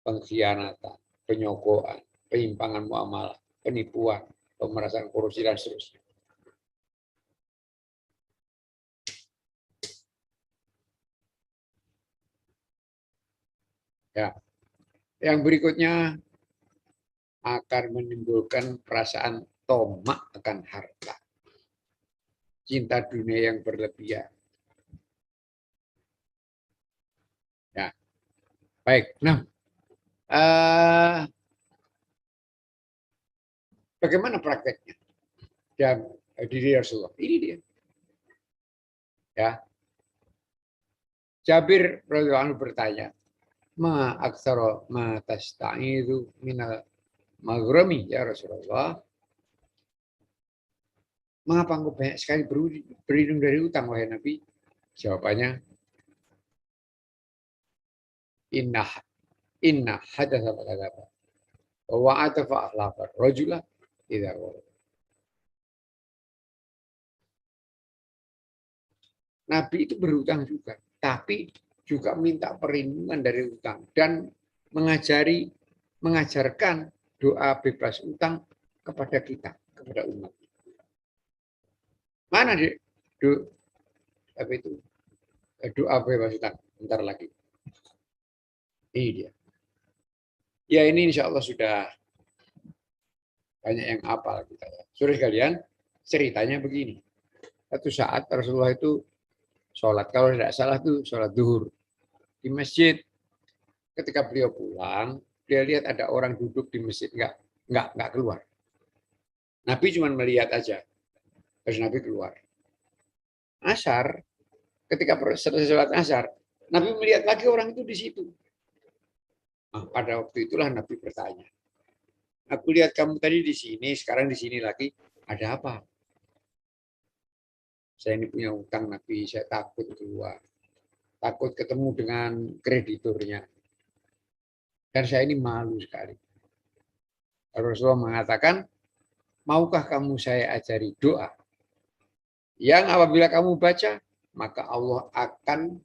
pengkhianatan, penyogokan, penyimpangan muamalah, penipuan, pemerasan korupsi, dan seterusnya. Ya. Yang berikutnya akan menimbulkan perasaan tomak akan harta, cinta dunia yang berlebihan. Ya, baik. Nah, bagaimana prakteknya? Dan diri Rasulullah. Ini dia. Ya. Jabir radhiyallahu anhu bertanya, ma aktsara ma tasta'idu minal maghrami ya Rasulullah. Mengapa engkau banyak sekali berlindung dari utang, wahai Nabi? Jawabannya, inna hadatsa faqadaba wa wa'ata fa akhlafa rajula idza qala. Nabi itu berutang juga, tapi juga minta perlindungan dari utang dan mengajarkan doa bebas utang kepada kita, kepada umat. Mana doa bebas utang? Bentar lagi. Ini dia. Ya, ini insya Allah sudah banyak yang hafal kita. Saudara sekalian, ceritanya begini. Satu saat Rasulullah itu sholat, kalau tidak salah itu sholat duhur di masjid. Ketika beliau pulang, dia lihat ada orang duduk di masjid, nggak keluar. Nabi cuma melihat aja, terus Nabi keluar. Asar, ketika selesai sholat asar, Nabi melihat lagi orang itu di situ. Nah, pada waktu itulah Nabi bertanya, aku lihat kamu tadi di sini, sekarang di sini lagi, ada apa? Saya ini punya utang Nabi, saya takut keluar. Takut ketemu dengan krediturnya. Dan saya ini malu sekali. Rasulullah mengatakan, maukah kamu saya ajari doa? Yang apabila kamu baca, maka Allah akan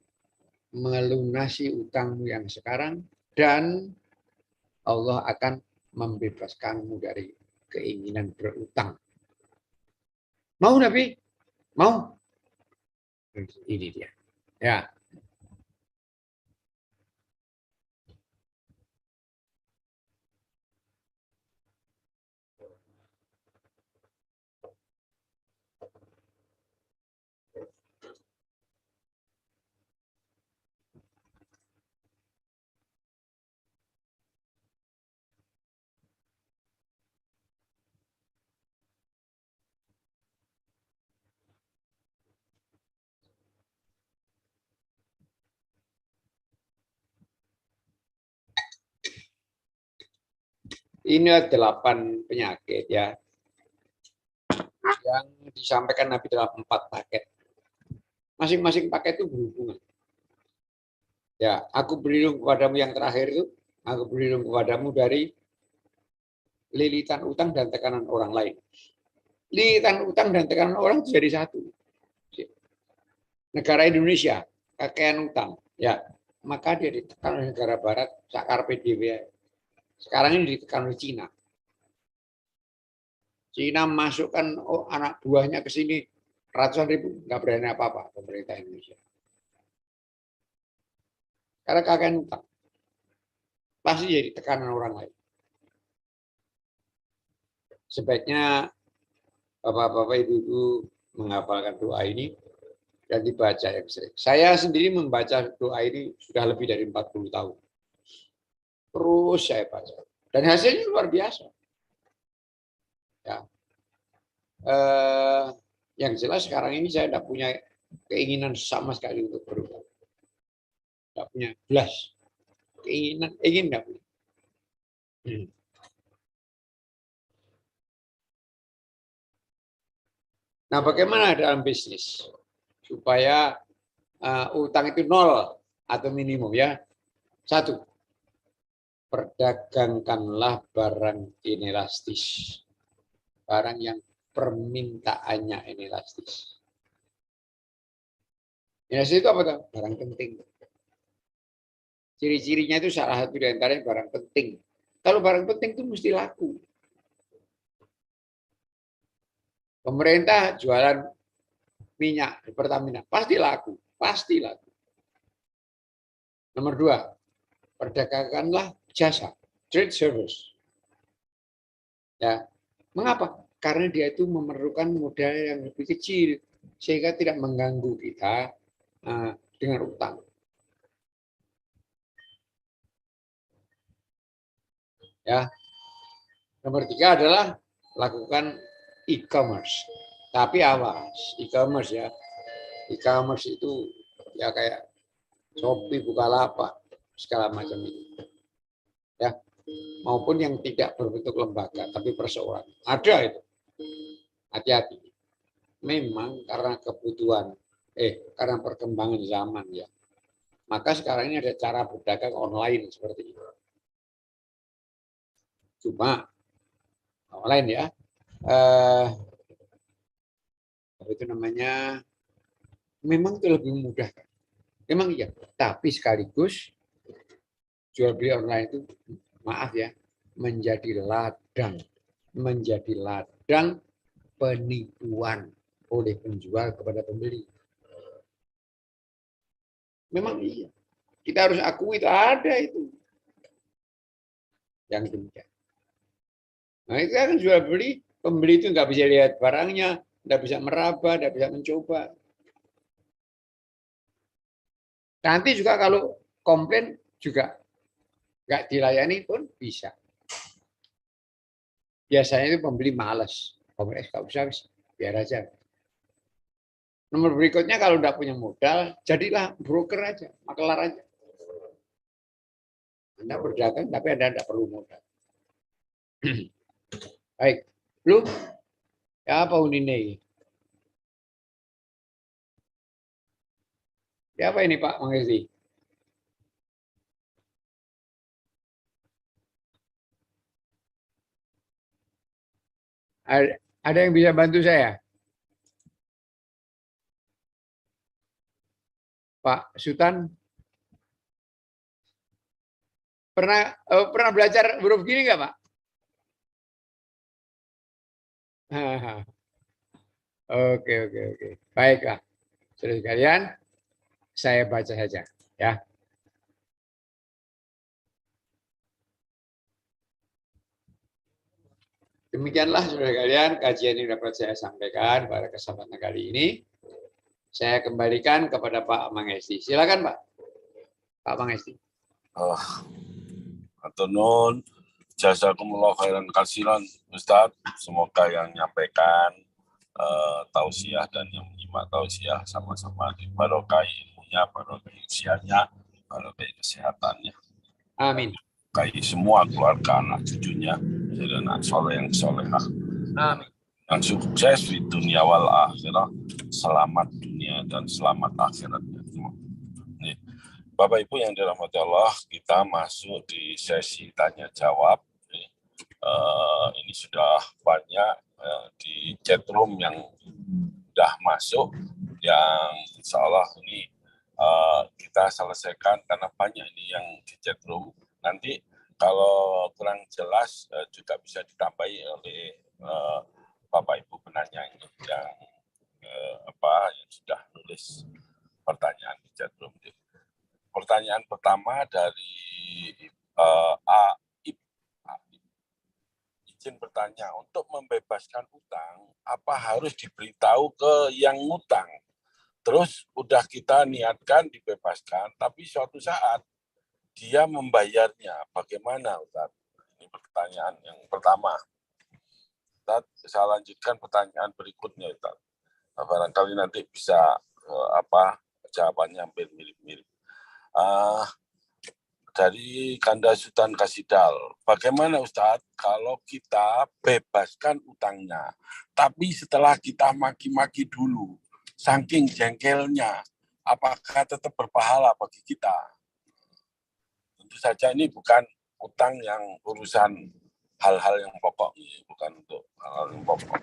melunasi utangmu yang sekarang dan Allah akan membebaskanmu dari keinginan berutang. Mau Nabi? Mau? Ini dia. Ya. Ini 8 penyakit ya yang disampaikan Nabi dalam 4 paket. Masing-masing paket itu berhubungan. Ya, aku berlindung kepadamu yang terakhir itu, aku berlindung kepadamu dari lilitan utang dan tekanan orang lain. Lilitan utang dan tekanan orang itu jadi satu. Negara Indonesia, kakean utang, ya, maka dia ditekan oleh negara Barat, sakar PDW. Sekarang ini ditekan oleh Cina. Cina masukkan anak buahnya ke sini ratusan ribu, nggak berani apa-apa pemerintah Indonesia. Karena kakean utang. Pasti jadi tekanan orang lain. Sebaiknya bapak-bapak, ibu-ibu menghafalkan doa ini dan dibaca yang sering. Saya sendiri membaca doa ini sudah lebih dari 40 tahun. Terus saya baca. Dan hasilnya luar biasa. Ya. Yang jelas sekarang ini saya tidak punya keinginan sama sekali untuk berubah. Tidak punya belas. Keinginan, ingin tidak punya. Nah, bagaimana dalam bisnis? Supaya utang itu 0 atau minimum ya. 1. Perdagangkanlah barang inelastis. barang yang permintaannya inelastis. Inelastis itu apa tuh? Barang penting. Ciri-cirinya itu salah satu di antaranya barang penting. Kalau barang penting itu mesti laku. Pemerintah jualan minyak di Pertamina, pasti laku, pasti laku. Nomor 2, perdagangkanlah jasa, trade service. Ya, mengapa? Karena dia itu memerlukan modal yang lebih kecil, sehingga tidak mengganggu kita dengan utang. Ya, nomor 3 adalah lakukan e-commerce. Tapi awas, e-commerce ya. E-commerce itu ya kayak Shopee, Bukalapak, segala macam itu. Ya, maupun yang tidak berbentuk lembaga tapi perseorangan. Ada itu. Hati-hati. Memang karena kebutuhan karena perkembangan zaman ya. Maka sekarang ini ada cara berdagang online seperti itu. Cuma online ya. Apa itu namanya? Memang itu lebih mudah. Memang iya, tapi sekaligus jual beli online itu maaf ya, menjadi ladang penipuan oleh penjual kepada pembeli. Memang iya. Kita harus akui itu ada itu. Yang demikian. Nah, itu kan jual beli, pembeli itu nggak bisa lihat barangnya, nggak bisa meraba, nggak bisa mencoba. Nanti juga kalau komplain juga nggak dilayani pun bisa. Biasanya itu pembeli malas. Pembeli nggak usah, biar aja. Nomor berikutnya kalau nggak punya modal, jadilah broker aja, makelar aja. Anda berdagang, tapi Anda tidak perlu modal. Baik, lu ya apa ini? Ya apa ini Pak Mangesti? Ada yang bisa bantu saya? Pak Sultan? Pernah belajar huruf gini nggak Pak? Oke. Baiklah. Saudara sekalian, saya baca saja ya. Demikianlah saudara sekalian kajian yang dapat saya sampaikan pada kesempatan kali ini. Saya kembalikan kepada Pak Mangesti. Silakan Pak. Pak Mangesti. Atunun, jazakumullah khairan kasiran Ustaz. Semoga yang menyampaikan tausiah dan yang menyimak tausiah sama-sama dibarokai ilmunya, barokai usianya, barokai kesehatannya. Amin. Barokai semua keluarga anak cucunya, dan anak soleh yang solehah. Amin. Yang sukses di dunia wal akhirah, selamat dunia dan selamat akhiratnya. Nih, Bapak Ibu yang dirahmati Allah, kita masuk di sesi tanya jawab. Ini sudah banyak di chat room yang sudah masuk, yang insya Allah ini kita selesaikan karena banyak ini yang di chat room. Nanti kalau kurang jelas juga bisa ditambahi oleh Bapak Ibu penanya yang sudah nulis pertanyaan di chat room. Pertanyaan pertama dari Aib. Izin bertanya, untuk membebaskan utang, apa harus diberitahu ke yang ngutang? Terus udah kita niatkan dibebaskan, tapi suatu saat dia membayarnya. Bagaimana, Ustaz? Ini pertanyaan yang pertama. Ustaz, saya lanjutkan pertanyaan berikutnya, Ustaz. Barangkali nanti bisa jawabannya hampir mirip-mirip. Dari Kanda Sultan Kasidal, bagaimana Ustadz kalau kita bebaskan utangnya, tapi setelah kita maki-maki dulu, saking jengkelnya, apakah tetap berpahala bagi kita? Tentu saja ini bukan utang yang urusan hal-hal yang pokok, bukan untuk hal-hal yang pokok.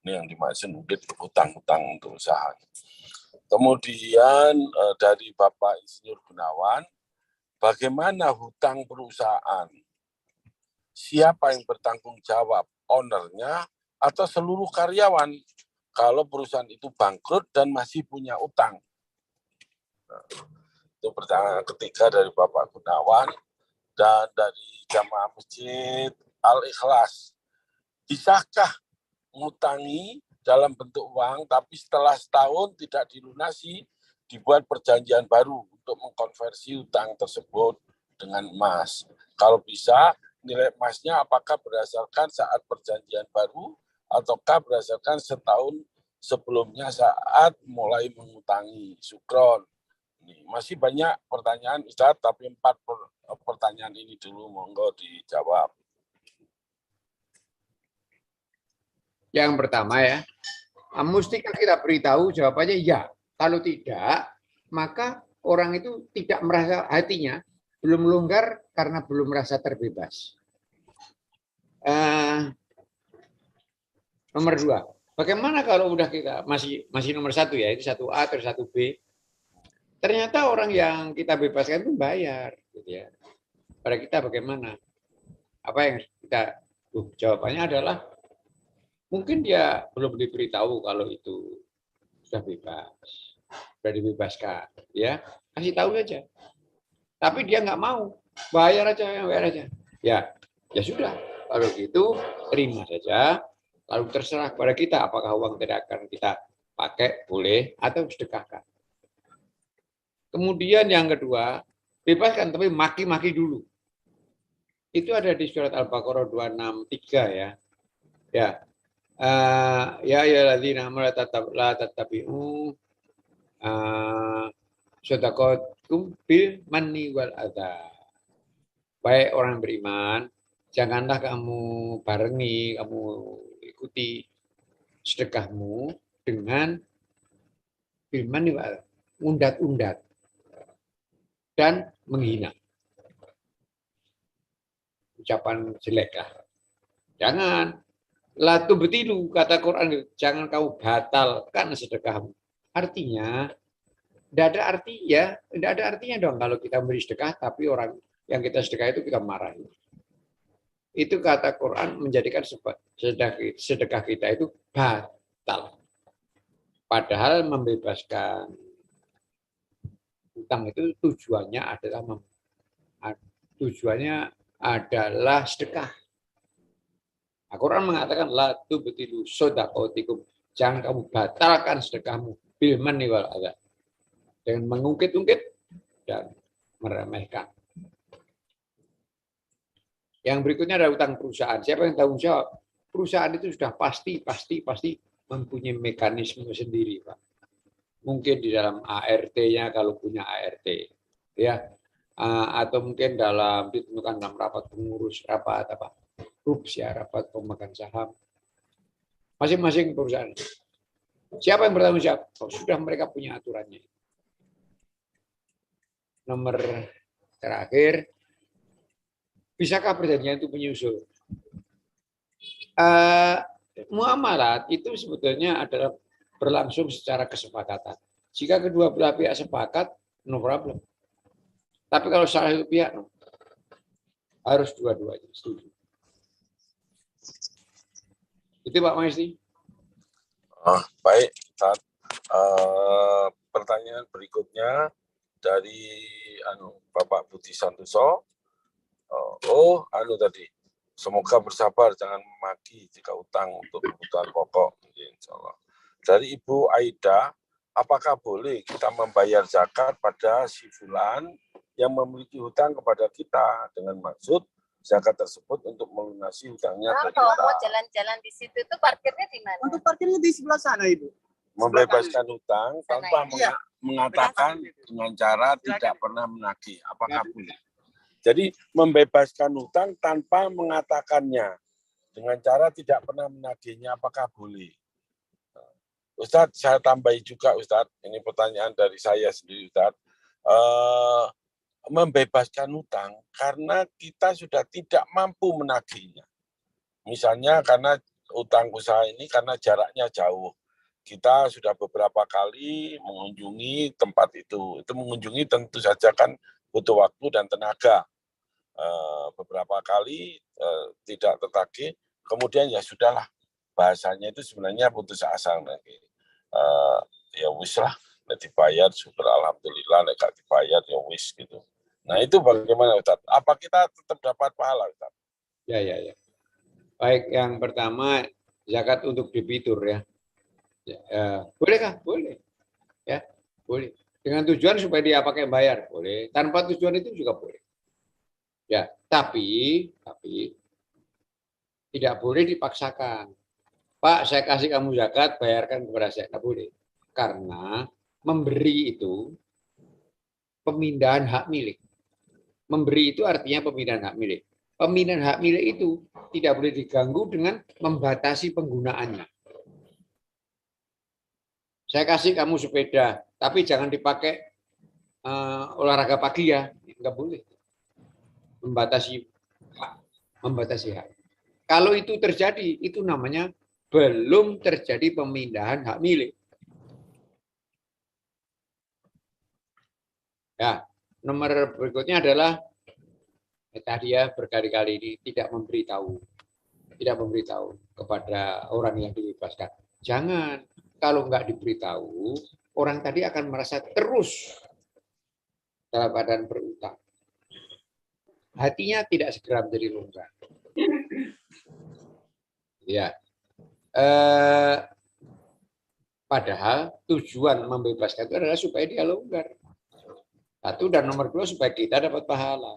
Ini yang dimaksud mungkin hutang-hutang untuk usaha. Kemudian dari Bapak Insinyur Gunawan, bagaimana hutang perusahaan? Siapa yang bertanggung jawab? Ownernya atau seluruh karyawan? Kalau perusahaan itu bangkrut dan masih punya utang. Nah, itu pertanyaan ketiga dari Bapak Gunawan. Dan dari Jamaah Masjid Al-Ikhlas, bisakah ngutangi dalam bentuk uang, tapi setelah setahun tidak dilunasi, dibuat perjanjian baru untuk mengkonversi utang tersebut dengan emas? Kalau bisa, nilai emasnya apakah berdasarkan saat perjanjian baru, ataukah berdasarkan setahun sebelumnya saat mulai mengutangi? Syukron. Masih banyak pertanyaan, Ustadz, tapi 4 pertanyaan ini dulu, monggo dijawab. Yang pertama ya, mustikah kita beritahu? Jawabannya ya. Kalau tidak, maka orang itu tidak merasa, hatinya belum longgar karena belum merasa terbebas. Nomor 2, bagaimana kalau udah kita masih nomor 1 ya, itu 1A atau 1B. Ternyata orang yang kita bebaskan itu bayar, gitu ya. Pada kita bagaimana? Apa yang kita jawabannya adalah mungkin dia belum diberitahu kalau itu sudah bebas, sudah dibebaskan, ya kasih tahu saja. Tapi dia nggak mau, bayar aja. Ya sudah. Kalau gitu terima saja. Lalu terserah kepada kita apakah uang tidak akan kita pakai boleh atau sedekahkan. Kemudian yang kedua, bebaskan tapi maki-maki dulu. Itu ada di surat Al-Baqarah 263 ya. Ya. Ya ayyuhalladzina amanu la tattabi'u shadaqatum bil manni wal adza. Baik orang beriman, janganlah kamu barengi, kamu ikuti sedekahmu dengan bil manni wal undat-undat dan menghina. Ucapan jelek lah. Jangan. Latu betilu, kata Quran, jangan kamu batalkan sedekahmu. Artinya, tidak ada artinya dong kalau kita beri sedekah, tapi orang yang kita sedekah itu kita marahi. Itu kata Quran menjadikan sedekah kita itu batal. Padahal membebaskan utang itu tujuannya adalah sedekah. Al-Quran mengatakan la tubtilu shadaqatikum, jangan kamu batalkan sedekahmu bil manni wal adza, dengan mengungkit-ungkit dan meremehkan. Yang berikutnya adalah utang perusahaan. Siapa yang tanggung jawab? Perusahaan itu sudah pasti mempunyai mekanisme sendiri, Pak. Mungkin di dalam ART-nya kalau punya ART, ya, atau mungkin ditentukan dalam rapat pengurus, rapat RUPS ya, rapat pemegang saham. Masing-masing perusahaan. Siapa yang bertanggung jawab? Oh, sudah mereka punya aturannya. Nomor terakhir, bisakah perjanjian itu menyusul? Muamalat itu sebetulnya adalah berlangsung secara kesepakatan. Jika kedua belah pihak sepakat, no problem. Tapi kalau salah satu pihak, no. Harus dua-duanya setuju. Itu Pak Maesti. Baik, pertanyaan berikutnya dari Bapak Budi Santoso. Tadi, semoga bersabar, jangan memaki jika utang untuk kebutuhan pokok. Insya Allah. Dari Ibu Aida, apakah boleh kita membayar zakat pada si fulan yang memiliki hutang kepada kita dengan maksud zakat tersebut untuk melunasi hutangnya ke kita? Kalau mau jalan-jalan di situ itu parkirnya di mana? Untuk parkirnya di sebelah sana, Ibu. Membebaskan hutang tanpa mengatakan dengan cara tidak pernah menagih. Apakah boleh? Jadi membebaskan hutang tanpa mengatakannya dengan cara tidak pernah menagihnya, apakah boleh? Ustadz, saya tambahi juga, Ustadz. Ini pertanyaan dari saya sendiri, Ustadz. Membebaskan hutang karena kita sudah tidak mampu menagihnya. misalnya karena utang usaha ini karena jaraknya jauh. Kita sudah beberapa kali mengunjungi tempat itu. Itu mengunjungi tentu saja kan butuh waktu dan tenaga. Beberapa kali tidak tertagih, kemudian ya sudahlah. Bahasanya itu sebenarnya putus asa lagi. Ya wis lah, nek dibayar syukur alhamdulillah, nek gak dibayar ya wis gitu. Nah itu bagaimana Ustaz? Apa kita tetap dapat pahala Ustaz? Ya. Baik, yang pertama zakat untuk debitur ya. Bolehkah? Boleh. Ya, boleh. Dengan tujuan supaya dia pakai bayar, boleh. Tanpa tujuan itu juga boleh. Ya, tapi tidak boleh dipaksakan. Pak, saya kasih kamu zakat, bayarkan kepada saya. Tidak boleh. Karena memberi itu pemindahan hak milik. Memberi itu artinya pemindahan hak milik. Pemindahan hak milik itu tidak boleh diganggu dengan membatasi penggunaannya. Saya kasih kamu sepeda, tapi jangan dipakai olahraga pagi ya. Enggak boleh. Membatasi hak. Kalau itu terjadi, itu namanya belum terjadi pemindahan hak milik. Ya, nomor berikutnya adalah tadi ya berkali-kali ini tidak memberitahu kepada orang yang dibebaskan. Jangan, kalau nggak diberitahu, orang tadi akan merasa terus dalam keadaan berutang. Hatinya tidak segera menjadi longgar. Ya, padahal tujuan membebaskan itu adalah supaya dia longgar. Satu, dan nomor dua supaya kita dapat pahala.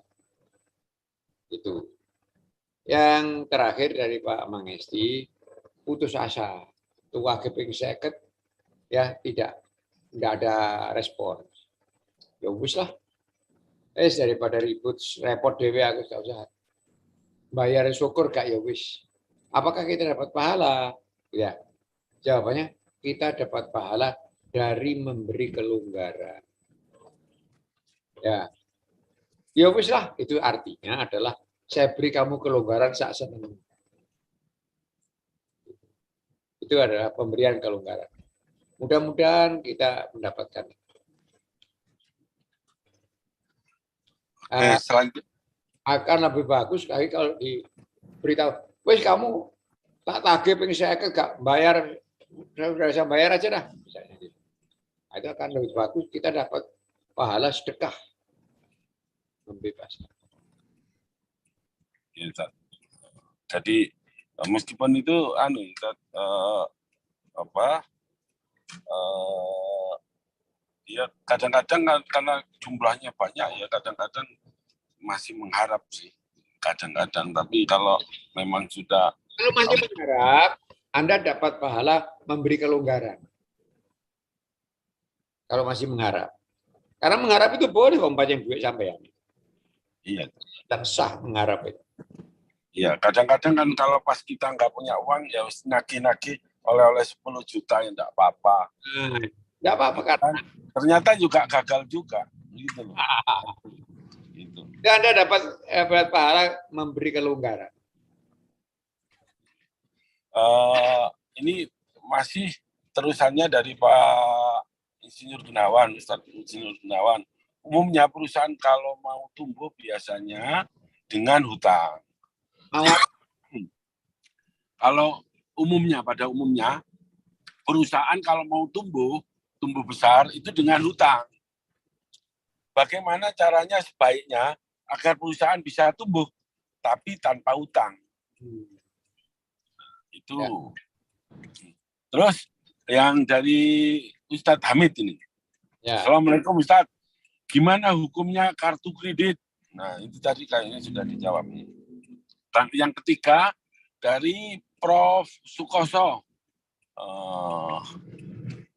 Itu. Yang terakhir dari Pak Mangesti, putus asa. Tua keping seket, ya tidak ada respon. Ya wis lah. Daripada ribut, repot dewe aku gak usah. Bayar syukur gak ya wis. Apakah kita dapat pahala? Ya. Jawabannya kita dapat pahala dari memberi kelonggaran. Ya. Ya wis lah, itu artinya adalah saya beri kamu kelonggaran saat senang. Itu adalah pemberian kelonggaran. Mudah-mudahan kita mendapatkan. Selanjutnya. Akan lebih bagus sekali kalau diberitahu, wes kamu tak tagih pengen saya gak bayar, saya bayar aja dah. Nah, itu akan lebih bagus, kita dapat pahala sedekah membebaskan. Ya, jadi meskipun itu ya kadang-kadang karena jumlahnya banyak ya kadang-kadang masih mengharap sih kadang-kadang, tapi kalau memang sudah kalau masih mengharap, Anda dapat pahala memberi kelonggaran. Kalau masih mengharap, karena mengharap itu boleh yang duit sampean. Iya. Dan sah mengharap itu. Iya, kadang-kadang kan kalau pas kita nggak punya uang ya nagih-nagih oleh-oleh 10 juta ya enggak apa-apa. Enggak apa-apa karena ternyata juga gagal juga gitu loh. Gitu. Dan Anda dapat pahala memberi kelonggaran. Ini masih terusannya dari Pak Insinyur Gunawan, Ustaz Insinyur Gunawan. Umumnya perusahaan kalau mau tumbuh biasanya dengan hutang. Kalau pada umumnya perusahaan kalau mau tumbuh besar itu dengan hutang. Bagaimana caranya sebaiknya agar perusahaan bisa tumbuh tapi tanpa hutang? Itu. Ya. Terus yang dari Ustadz Hamid ini. Ya. Assalamualaikum Ustadz. Gimana hukumnya kartu kredit? Nah, itu tadi kayaknya sudah dijawab. Dan yang ketiga dari Prof. Sukoso.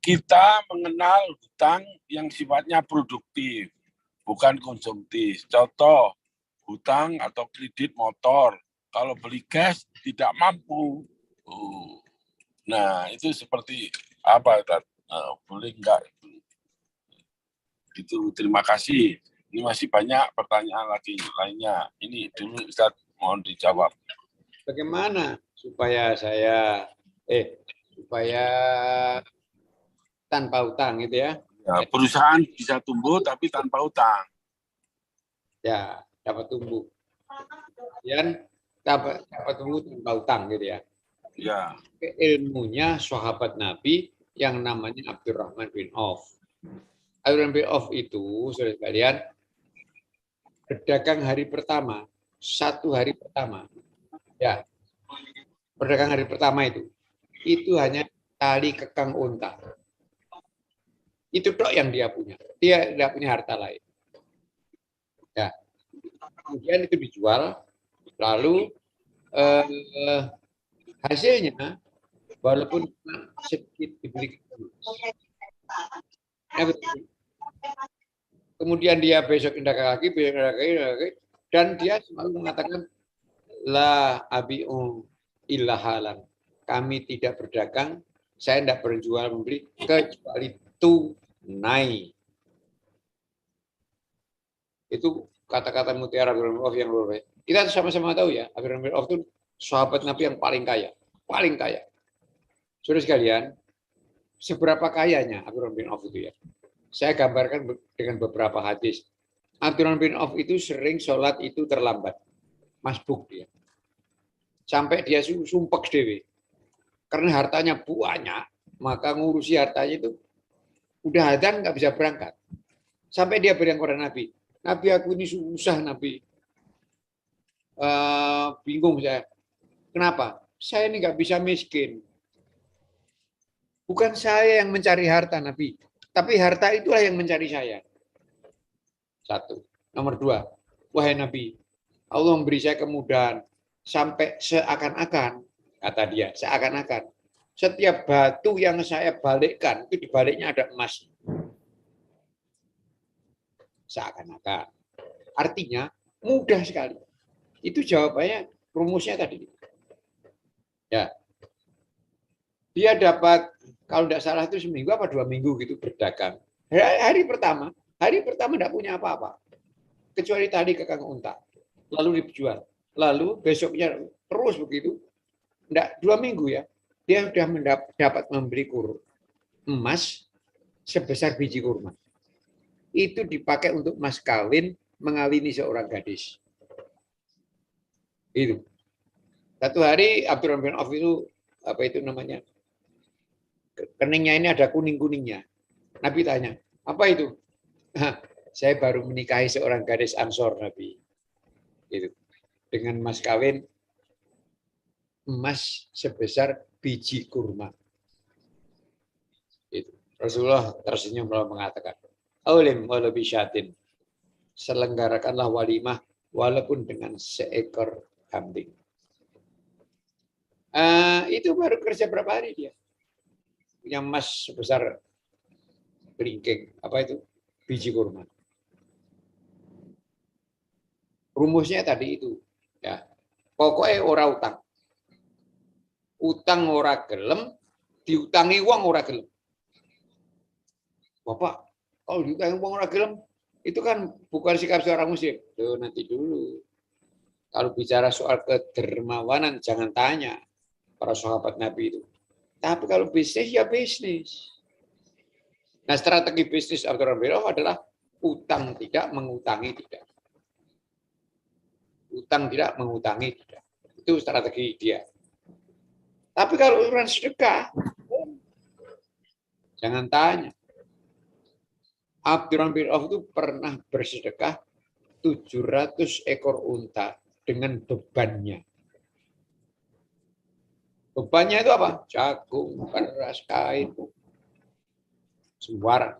Kita mengenal hutang yang sifatnya produktif, bukan konsumtif. Contoh, hutang atau kredit motor. Kalau beli gas tidak mampu. Nah, itu seperti apa? Boleh enggak? Itu terima kasih. Ini masih banyak pertanyaan lagi lainnya. Ini dulu Ustaz mohon dijawab. bagaimana supaya supaya tanpa utang gitu ya. Ya, perusahaan bisa tumbuh tapi tanpa utang. Ya, dapat tumbuh. Dan dapat tumbuh tanpa utang gitu ya. Ya, Ilmunya sahabat Nabi yang namanya Abdurrahman bin Auf. Abdurrahman bin Auf itu, saudara sekalian, berdagang hari pertama, 1 hari pertama. Ya, berdagang hari pertama itu hanya tali kekang unta. Itu tok yang dia punya. Dia tidak punya harta lain. Ya. Kemudian itu dijual, lalu hasilnya walaupun sedikit dibeli. Kemudian dia besok indah lagi, dan dia selalu mengatakan la abi'u illa halan. Kami tidak berdagang, saya tidak berjual membeli kecuali tunai. Itu kata-kata mutiara Abdurrahman bin Auf yang luar biasa. Kita sama-sama tahu ya, Abdurrahman bin Auf itu sahabat Nabi yang paling kaya. Paling kaya. Saudara sekalian, seberapa kayanya Abdurrahman bin Auf itu ya? Saya gambarkan dengan beberapa hadis. Abdurrahman bin Auf itu sering sholat itu terlambat. Masbuk dia. Sampai dia sumpek dewe. Karena hartanya banyak, maka ngurusi hartanya itu udah adzan nggak bisa berangkat. Sampai dia bilang kepada Nabi, Nabi aku ini susah Nabi. Bingung saya. Kenapa? Saya ini nggak bisa miskin. Bukan saya yang mencari harta Nabi. Tapi harta itulah yang mencari saya. 1. Nomor 2. Wahai Nabi, Allah memberi saya kemudahan. Sampai seakan-akan, kata dia, seakan-akan. Setiap batu yang saya balikkan, itu di baliknya ada emas. Seakan-akan. Artinya, mudah sekali. Itu jawabannya, rumusnya tadi. Ya. Dia dapat, kalau tidak salah itu seminggu apa 2 minggu gitu berdagang. Hari pertama tidak punya apa-apa. Kecuali tadi kekang unta. Lalu dijual. Lalu besoknya terus begitu. Tidak 2 minggu ya. Dia sudah dapat membeli emas sebesar biji kurma. Itu dipakai untuk mas kawin mengawini seorang gadis. Itu. Satu hari Abdurrahman bin Auf itu apa itu namanya? Keningnya ini ada kuning-kuningnya. Nabi tanya, apa itu? Saya baru menikahi seorang gadis Ansor, Nabi. Gitu. Dengan mas kawin emas sebesar biji kurma. Itu. Rasulullah tersenyum lalu mengatakan, Aulim walau bisyatin. Selenggarakanlah walimah walaupun dengan seekor kambing. Itu baru kerja berapa hari dia? Punya emas sebesar kelingking, apa itu? Biji kurma. Rumusnya tadi itu, ya. Pokoknya ora utang. Utang ora gelem, diutangi uang ora gelem. Bapak, kalau diutangi uang ora gelem, itu kan bukan sikap seorang muslim. Tuh, nanti dulu. Kalau bicara soal kedermawanan, jangan tanya para sahabat Nabi itu. Tapi kalau bisnis, ya bisnis. Nah, strategi bisnis Abdurrahman bin Auf adalah utang tidak, mengutangi tidak. Utang tidak, mengutangi tidak. Itu strategi dia. Tapi kalau urusan sedekah, jangan tanya. Abdurrahman bin Auf itu pernah bersedekah 700 ekor unta dengan bebannya. Bebannya itu apa? Jagung, beras, kain, sembarang.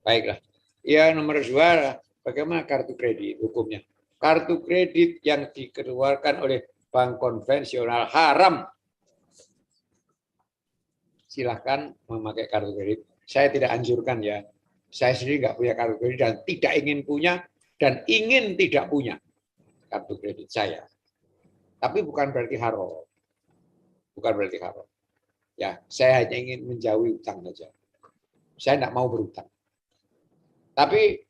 Baiklah. Ya, nomor 2, bagaimana kartu kredit hukumnya? Kartu kredit yang dikeluarkan oleh bank konvensional haram. Silahkan memakai kartu kredit. Saya tidak anjurkan ya. Saya sendiri nggak punya kartu kredit dan tidak ingin punya dan ingin tidak punya kartu kredit saya. Tapi bukan berarti haram. Bukan berarti haram. Ya, saya hanya ingin menjauhi utang saja. Saya tidak mau berutang. Tapi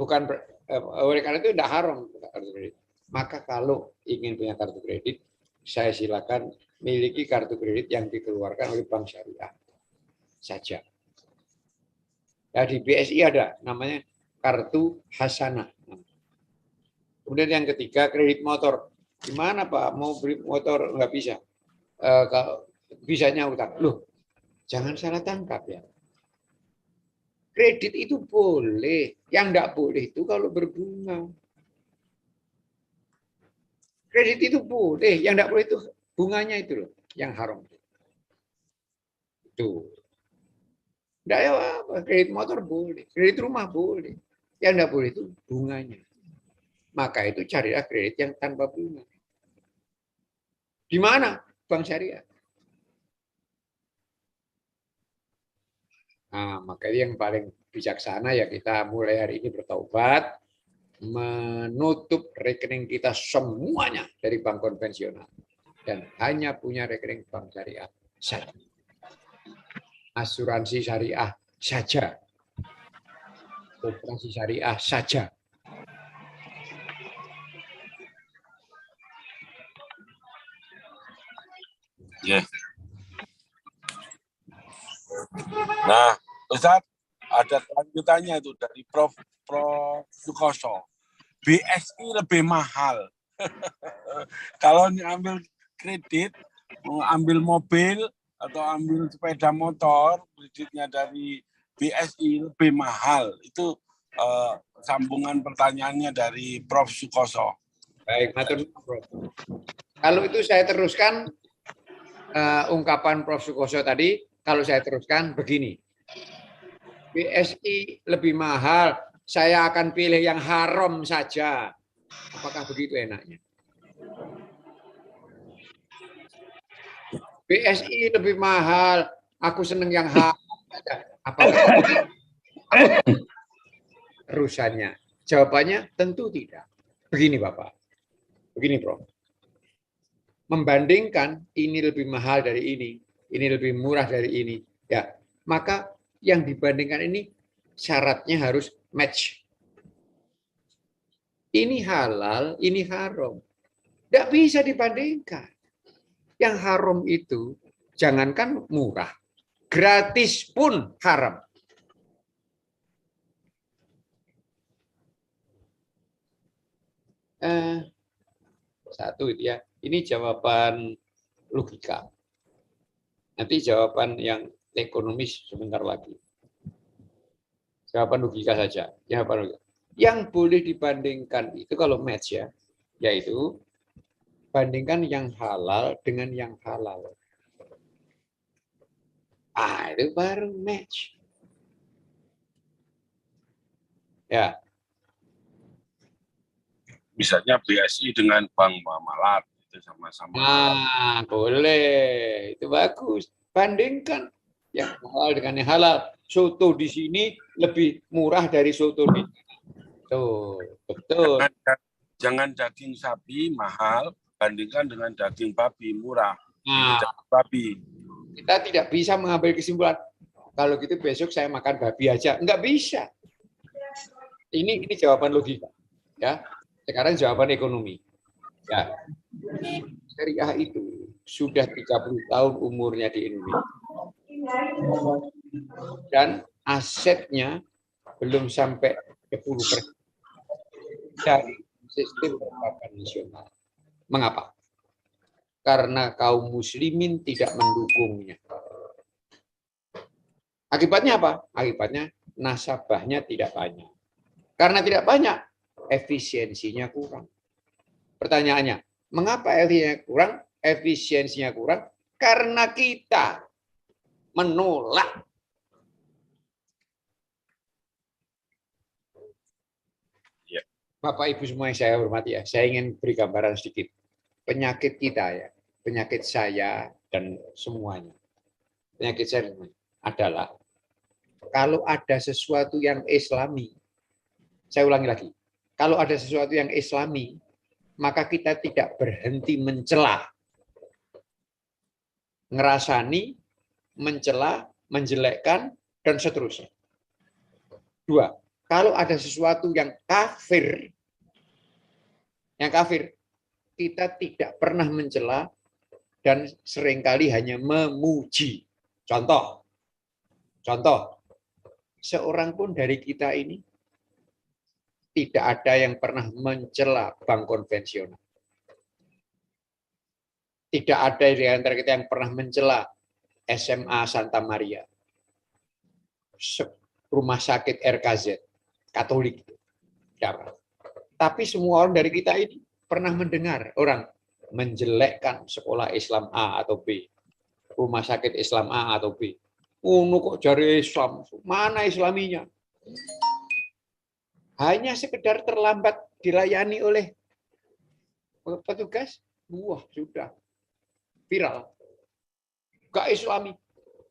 bukan oleh karena itu tidak haram kartu kredit. Maka kalau ingin punya kartu kredit, saya silakan miliki kartu kredit yang dikeluarkan oleh bank syariah saja. Ya, di BSI ada namanya kartu Hasanah. Kemudian yang ketiga, kredit motor. Gimana Pak? Mau beli motor nggak bisa? Kalau bisanya utang. Loh, jangan salah tangkap ya. Kredit itu boleh. Yang nggak boleh itu kalau berbunga. Kredit itu boleh. Yang nggak boleh itu bunganya itu loh, yang haram. Itu. Nggak ya apa, kredit motor boleh. Kredit rumah boleh. Yang nggak boleh itu bunganya. Maka itu carilah kredit yang tanpa bunga. Di mana? Bank syariah. Nah, maka yang paling bijaksana ya kita mulai hari ini bertaubat, menutup rekening kita semuanya dari bank konvensional dan hanya punya rekening bank syariah saja. Asuransi syariah saja. Operasi syariah saja. Ya. Nah, Ustaz, ada lanjutannya itu dari Prof. Sukoso. BSI lebih mahal. Kalau ambil kredit, mau ambil mobil atau ambil sepeda motor, kreditnya dari BSI lebih mahal. Itu sambungan pertanyaannya dari Prof. Sukoso. Baik, matur nuwun, Prof. Kalau itu saya teruskan ungkapan Prof. Sukoso tadi, kalau saya teruskan begini. BSI lebih mahal, saya akan pilih yang haram saja. Apakah begitu enaknya? BSI lebih mahal, aku seneng yang haram saja. Apakah terusannya? Jawabannya tentu tidak. Begini Bapak, begini Prof. Membandingkan ini lebih mahal dari ini lebih murah dari ini, ya maka yang dibandingkan ini syaratnya harus match. Ini halal, ini haram. Tidak bisa dibandingkan. Yang haram itu jangankan murah, gratis pun haram. Satu itu ya. Ini jawaban logika. Nanti jawaban yang ekonomis sebentar lagi. Jawaban logika saja. Jawaban logika. Yang boleh dibandingkan itu kalau match ya, yaitu bandingkan yang halal dengan yang halal. Itu baru match. Ya. Misalnya BSI dengan Bank Muamalat itu sama-sama. Boleh. Itu bagus. Bandingkan yang halal dengan yang halal. Soto di sini lebih murah dari soto di sini. Tuh, betul. Jangan daging sapi mahal bandingkan dengan daging babi murah. Nah, daging babi. Kita tidak bisa mengambil kesimpulan kalau gitu besok saya makan babi aja. Enggak bisa. Ini jawaban logika. Ya. Sekarang jawaban ekonomi. Ya. Syariah itu sudah 30 tahun umurnya di Indonesia. Dan asetnya belum sampai 10% dari sistem perpajakan nasional. Mengapa? Karena kaum muslimin tidak mendukungnya. Akibatnya apa? Akibatnya nasabahnya tidak banyak. Karena tidak banyak, efisiensinya kurang. Pertanyaannya, mengapa efisiensinya kurang? Efisiensinya kurang karena kita menolak. Bapak Ibu semua yang saya hormati ya, saya ingin beri gambaran sedikit. Penyakit kita ya, penyakit saya dan semuanya. Penyakit saya adalah kalau ada sesuatu yang islami, saya ulangi lagi, kalau ada sesuatu yang islami, maka kita tidak berhenti mencela, ngerasani, mencela, menjelekkan, dan seterusnya. Dua, kalau ada sesuatu yang kafir, yang kafir. Kita tidak pernah mencela dan seringkali hanya memuji. Contoh, seorang pun dari kita ini tidak ada yang pernah mencela bank konvensional. Tidak ada di antara kita yang pernah mencela SMA Santa Maria, rumah sakit RKZ, Katolik. Tapi semua orang dari kita ini pernah mendengar orang menjelekkan sekolah Islam A atau B, rumah sakit Islam A atau B. Kok jari Islam, mana Islaminya? Hanya sekedar terlambat dilayani oleh petugas, wah sudah viral. Gak Islami.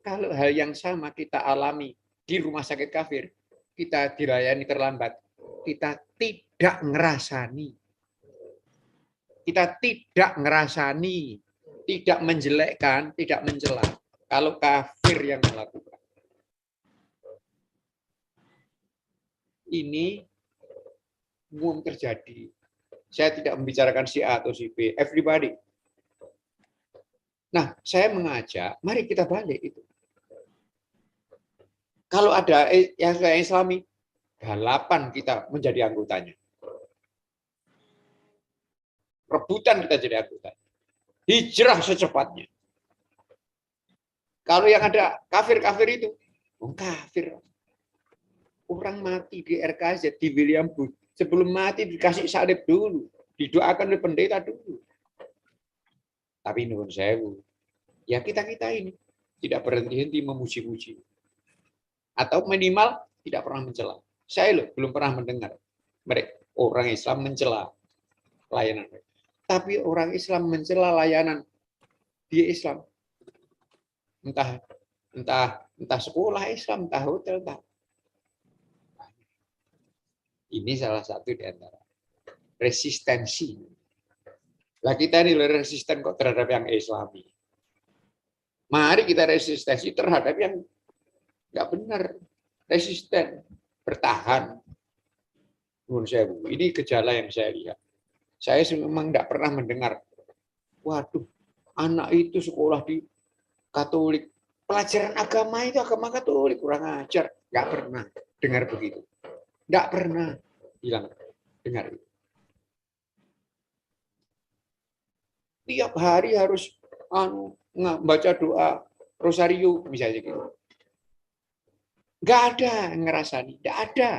Kalau hal yang sama kita alami di rumah sakit kafir, kita dilayani terlambat, kita tidak ngerasani. Kita tidak ngerasani, tidak menjelekkan, tidak mencela. Kalau kafir yang melakukan. Ini umum terjadi. Saya tidak membicarakan si A atau si B, everybody. Nah, saya mengajak, mari kita balik itu. Kalau ada yang Islami, balapan kita menjadi anggotanya. Rebutan kita jadi anggota. Hijrah secepatnya. Kalau yang ada kafir-kafir itu, kafir. Orang mati di RKZ, di William Booth. Sebelum mati dikasih salib dulu. Didoakan oleh pendeta dulu. Tapi nuwun sewu. Ya kita-kita ini tidak berhenti-henti memuji-muji. Atau minimal tidak pernah mencela. Saya belum pernah mendengar mereka orang Islam mencela layanan. Tapi orang Islam mencela layanan dia Islam. Entah sekolah Islam, entah hotel, entah. Ini salah satu di antara resistensi. Lah kita ini resisten kok terhadap yang Islami. Mari kita resistensi terhadap yang nggak benar. Resisten, bertahan. Menurut saya, ini gejala yang saya lihat. Saya memang nggak pernah mendengar, waduh, anak itu sekolah di Katolik, pelajaran agama itu agama Katolik, kurang ajar. Nggak pernah dengar begitu. Nggak pernah bilang dengar itu. Tiap hari harus baca doa rosario misalnya gitu. Nggak ada ngerasani, nggak ada.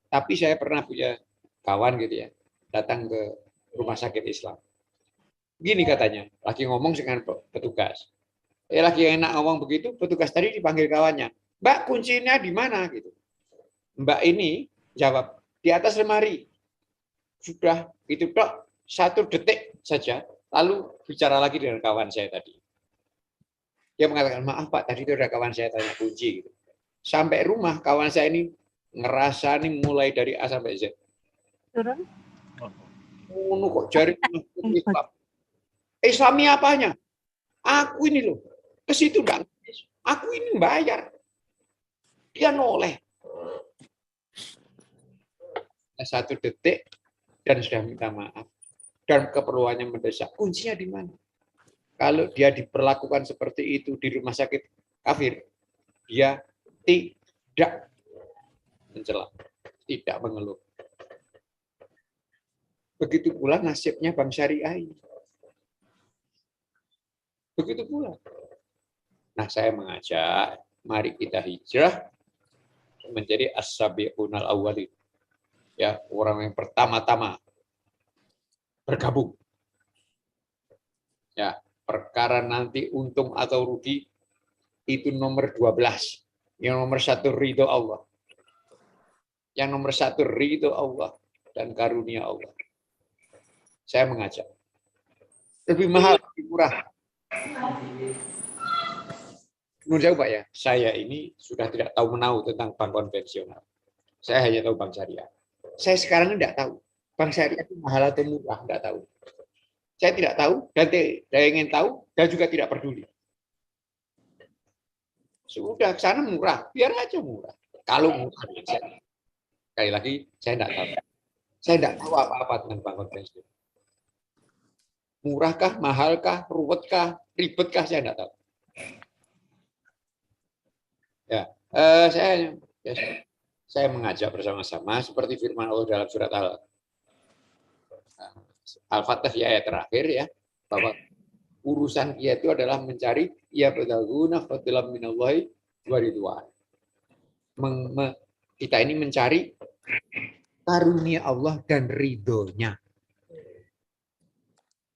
Tapi saya pernah punya kawan gitu ya, datang ke rumah sakit Islam. Gini katanya, lagi ngomong dengan petugas. Lagi enak ngomong begitu, petugas tadi dipanggil kawannya. Mbak, kuncinya di mana gitu? Mbak ini jawab, di atas lemari. Sudah itu tok, 1 detik saja, lalu bicara lagi dengan kawan saya tadi. Dia mengatakan, maaf Pak, tadi itu ada kawan saya tanya kunci. Gitu. Sampai rumah, kawan saya ini ngerasa nih mulai dari A sampai Z. Turun. Kok jari Islam. Islami apanya? Aku ini loh. Ke situ enggak. Aku ini bayar. Dia noleh. 1 detik dan sudah minta maaf. Dan keperluannya mendesak. Kuncinya di mana? Kalau dia diperlakukan seperti itu di rumah sakit kafir, dia tidak mencela, tidak mengeluh. Begitu pula nasibnya Bank Syariah ini. Begitu pula. Nah, saya mengajak, mari kita hijrah menjadi as-sabiqunal awwalin. Ya, orang yang pertama-tama bergabung. Ya, perkara nanti untung atau rugi itu nomor 12. Yang nomor 1 ridho Allah. Yang nomor 1 ridho Allah dan karunia Allah. Saya mengajak. Lebih mahal, lebih murah. Menurut saya Pak ya, saya ini sudah tidak tahu menahu tentang bank konvensional. Saya hanya tahu bank syariah. Saya sekarang tidak tahu bank syariah itu mahal atau murah, tidak tahu. Saya tidak tahu dan tidak ingin tahu dan juga tidak peduli. Sudah ke sana murah, biar aja murah. Kalau murah, Sekali lagi, saya tidak tahu. Saya tidak tahu apa-apa tentang bank pensiun. Murahkah, mahalkah, ruwetkah, ribetkah, saya tidak tahu. Ya, saya mengajak bersama-sama seperti firman Allah dalam surat Al-Fatih ayat terakhir ya, bahwa urusan kita itu adalah mencari ya badaguna fadlan minallahi wa ridwan. Kita ini mencari karunia Allah dan ridhonya.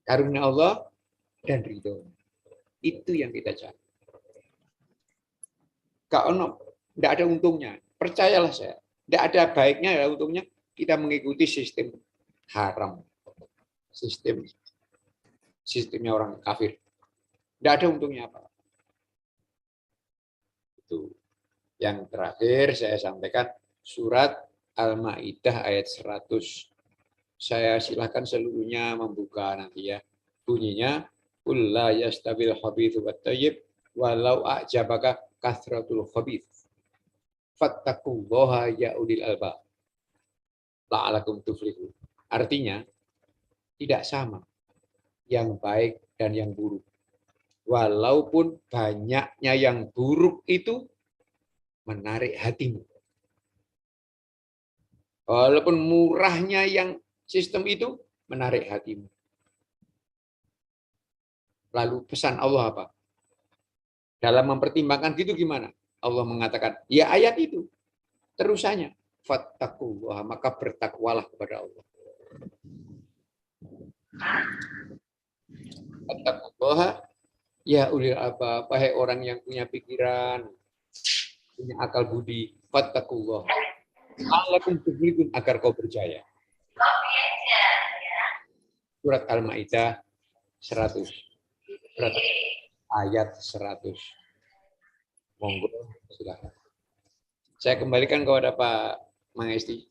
Karunia Allah dan ridhonya. Itu yang kita cari. Tidak ada untungnya. Percayalah saya. Tidak ada baiknya, ada untungnya kita mengikuti sistem haram. Sistemnya orang kafir. Tidak ada untungnya apa. Itu. Yang terakhir saya sampaikan surat Al-Maidah ayat 100. Saya silakan seluruhnya membuka nanti ya. Bunyinya qul la yastabil khabithu wat thayyib walau a'jabaka kathratul khabith. Fattaqullaha ya ulil albab. La'alakum tuflihun. Artinya tidak sama yang baik dan yang buruk. Walaupun banyaknya yang buruk itu menarik hatimu. Walaupun murahnya yang sistem itu menarik hatimu. Lalu pesan Allah apa? Dalam mempertimbangkan gitu gimana? Allah mengatakan, ya ayat itu. Terusannya, fattaqullaha, maka bertakwalah kepada Allah. Fattaqullaha ya ulil albab, wahai orang yang punya pikiran, punya akal budi, fattaqullaha. La'allakum tuflihun, agar kau berjaya. Surat Al-Maidah 100. Ayat 100. Monggo, silakan. Saya kembalikan kepada Pak Mangesti.